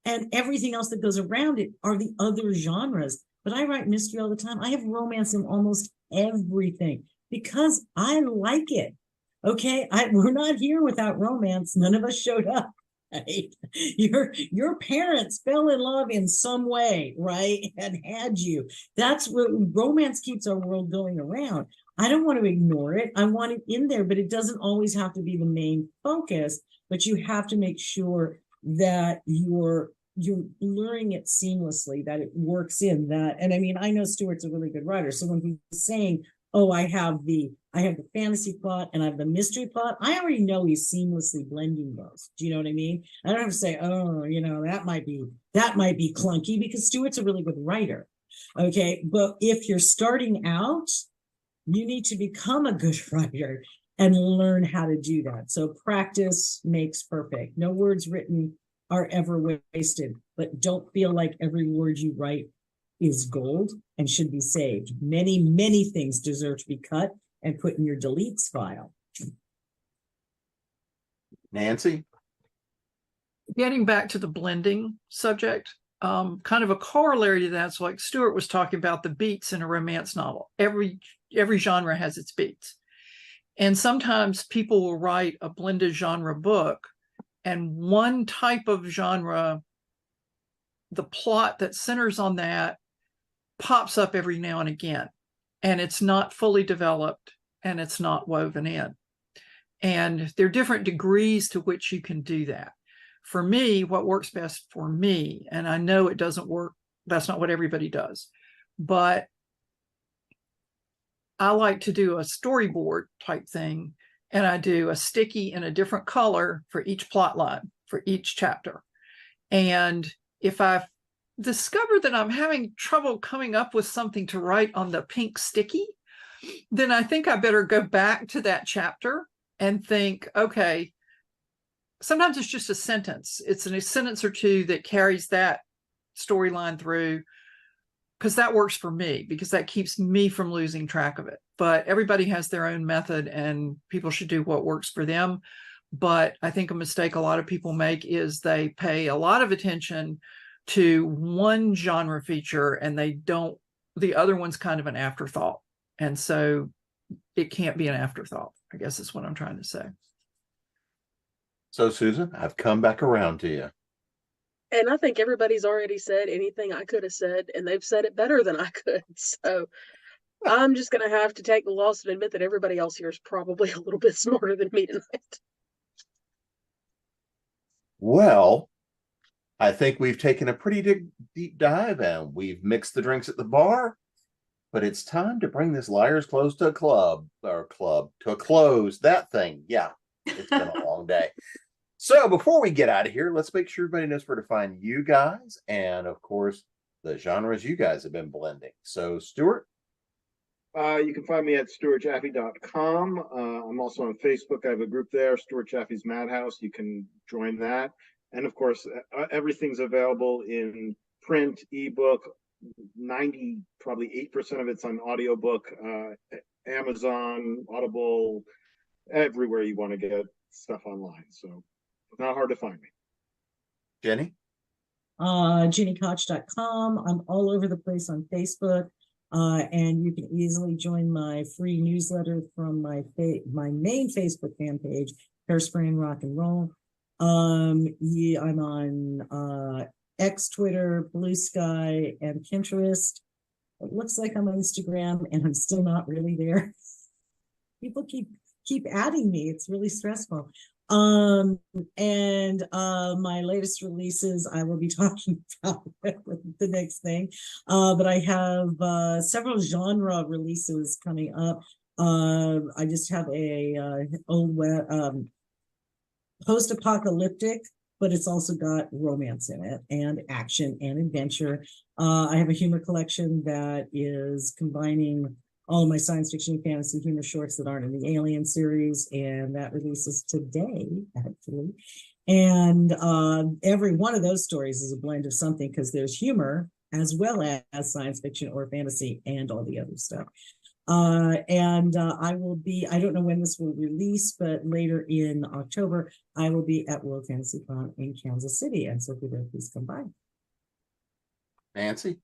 and everything else that goes around it are the other genres. But I write mystery all the time. I have romance in almost everything because I like it. Okay, we're not here without romance. None of us showed up. Right? Your parents fell in love in some way, right? And had you. That's what romance keeps our world going around. I don't want to ignore it. I want it in there, but it doesn't always have to be the main focus. But you have to make sure that you're blurring it seamlessly, that it works in that. And I mean, I know Stuart's a really good writer. So when he's saying, oh, I have the fantasy plot and I have the mystery plot, I already know he's seamlessly blending those. Do you know what I mean? I don't have to say, oh, that might be clunky, because Stuart's a really good writer. Okay. But if you're starting out, you need to become a good writer and learn how to do that. So practice makes perfect. No words written are ever wasted, but don't feel like every word you write is gold and should be saved. Many, many things deserve to be cut and put in your deletes file. Nancy? Getting back to the blending subject, kind of a corollary to that's like Stuart was talking about the beats in a romance novel. Every genre has its beats. And sometimes people will write a blended genre book, and one type of genre, the plot that centers on that pops up every now and again, and it's not fully developed and it's not woven in. And there are different degrees to which you can do that. For me, what works best for me, and I know it doesn't work, that's not what everybody does, but I like to do a storyboard type thing, and I do a sticky in a different color for each plot line, for each chapter. And if I've discovered that I'm having trouble coming up with something to write on the pink sticky, then I think I better go back to that chapter and think, okay, sometimes it's just a sentence. It's a sentence or two that carries that storyline through, because that works for me, because that keeps me from losing track of it. But everybody has their own method, and people should do what works for them. But I think a mistake a lot of people make is they pay a lot of attention to one genre feature, and they don't, the other one's kind of an afterthought. And so it can't be an afterthought, I guess is what I'm trying to say. So, Susan, I've come back around to you. And I think everybody's already said anything I could have said, and they've said it better than I could. So I'm just going to have to take the loss and admit that everybody else here is probably a little bit smarter than me tonight. Well, I think we've taken a pretty deep dive, and we've mixed the drinks at the bar, but it's time to bring this Liars Close to a close. That thing. Yeah, it's been a long day. So before we get out of here, let's make sure everybody knows where to find you guys, and of course, the genres you guys have been blending. So, Stuart? You can find me at stuartjaffe.com. I'm also on Facebook. I have a group there, Stuart Jaffe's Madhouse. You can join that. And of course, everything's available in print, ebook. 90, probably 8% of it's on audiobook, Amazon, Audible, everywhere you want to get stuff online. So it's not hard to find me. Jenny? GiniKoch.com. I'm all over the place on Facebook. And you can easily join my free newsletter from my main Facebook fan page, Hairspray and Rock and Roll. Yeah, I'm on X, Twitter, Blue Sky, and Pinterest. It looks like I'm on Instagram, and I'm still not really there. People keep adding me. It's really stressful. And my latest releases I will be talking about with the next thing. But I have several genre releases coming up. I just have a old post-apocalyptic, but it's also got romance in it, and action and adventure. I have a humor collection that is combining all of my science fiction and fantasy humor shorts that aren't in the Alien series, and that releases today, actually. And every one of those stories is a blend of something, because there's humor as well as science fiction or fantasy and all the other stuff. I will be, I don't know when this will release, but later in October, I will be at World Fantasy Con in Kansas City. And so if you're there, please come by. Nancy?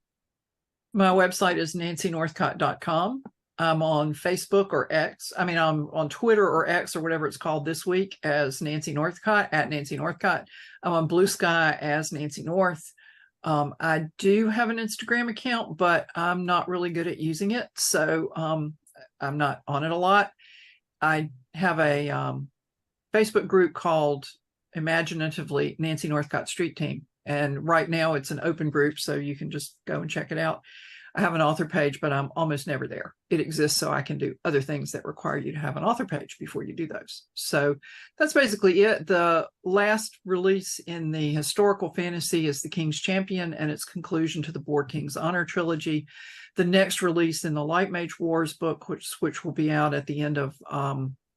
My website is nancynorthcott.com. I'm on Facebook or X. I mean, I'm on Twitter or X or whatever it's called this week as Nancy Northcott, at Nancy Northcott. I'm on Blue Sky as Nancy North. I do have an Instagram account, but I'm not really good at using it. So I'm not on it a lot. I have a Facebook group called imaginatively Nancy Northcott Street Team. And right now it's an open group, so you can just go and check it out. I have an author page, but I'm almost never there. It exists so I can do other things that require you to have an author page before you do those. So that's basically it. The last release in the historical fantasy is The King's Champion and its conclusion to the Board King's Honor trilogy. The next release in the Light Mage Wars book, which will be out at the end of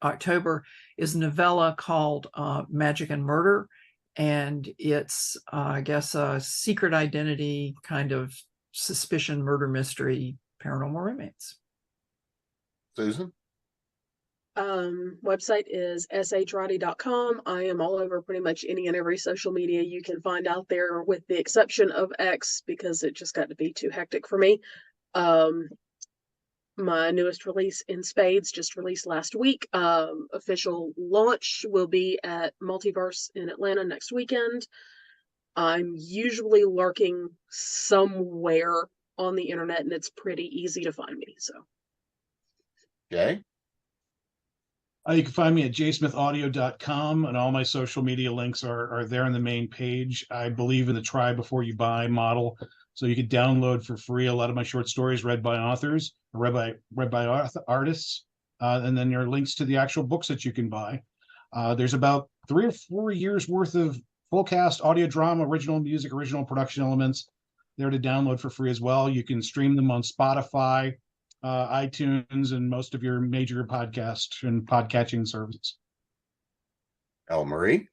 October, is a novella called Magic and Murder. And it's, I guess, a secret identity kind of suspicion, murder mystery, paranormal romance. Susan? Website is shroddey.com. I am all over pretty much any and every social media you can find out there, with the exception of X, because it just got to be too hectic for me. My newest release, In Spades, just released last week. Official launch will be at Multiverse in Atlanta next weekend. I'm usually lurking somewhere on the internet, and it's pretty easy to find me. So, Jay? You can find me at jsmithaudio.com, and all my social media links are there on the main page. I believe in the try before you buy model, so you can download for free a lot of my short stories read by authors, read by artists, and then there are links to the actual books that you can buy. There's about 3 or 4 years worth of full cast audio drama, original music, original production elements there to download for free as well. You can stream them on Spotify, iTunes, and most of your major podcast and podcatching services. Elmarie?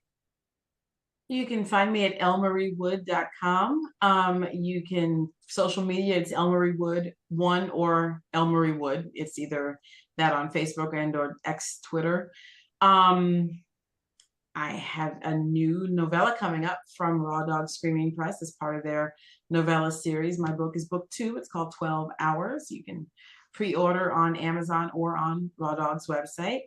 You can find me at elmariewood.com. You can social media, it's Elmarie Wood 1 or Elmarie Wood. It's either that on Facebook and or X Twitter. I have a new novella coming up from Raw Dog Screaming Press as part of their novella series. My book is book 2. It's called 12 Hours. You can pre-order on Amazon or on Raw Dog's website.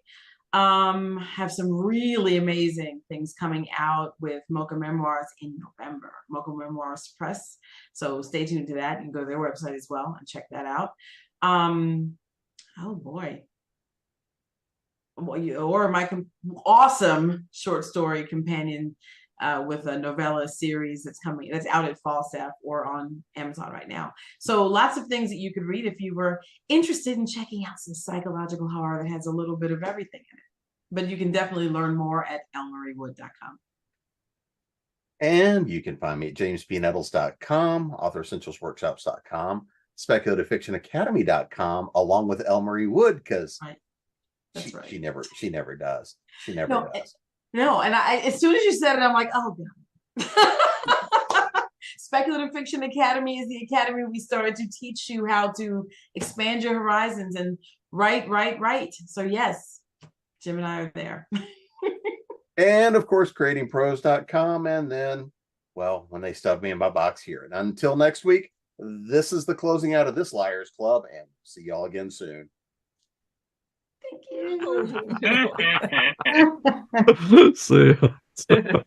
Have some really amazing things coming out with Mocha Memoirs in November. Mocha Memoirs Press. So stay tuned to that. You can go to their website as well and check that out. Oh boy. Or my awesome short story companion with a novella series that's out at Falstaff or on Amazon right now. So lots of things that you could read if you were interested in checking out some psychological horror that has a little bit of everything in it. But you can definitely learn more at elmariewood.com. And you can find me at jamesbnettles.com, authoressentialsworkshops.com, speculative-fiction-academy.com, along with Elmarie Wood, because right. Right. She never does. She never does. No, and as soon as you said it, I'm like, oh God. Speculative Fiction Academy is the academy we started to teach you how to expand your horizons and write. So yes, Jim and I are there. And of course, creatingprose.com. And then, well, when they stuff me in my box here. And until next week, this is the closing out of this Liars Club, and see y'all again soon. Thank you. See ya.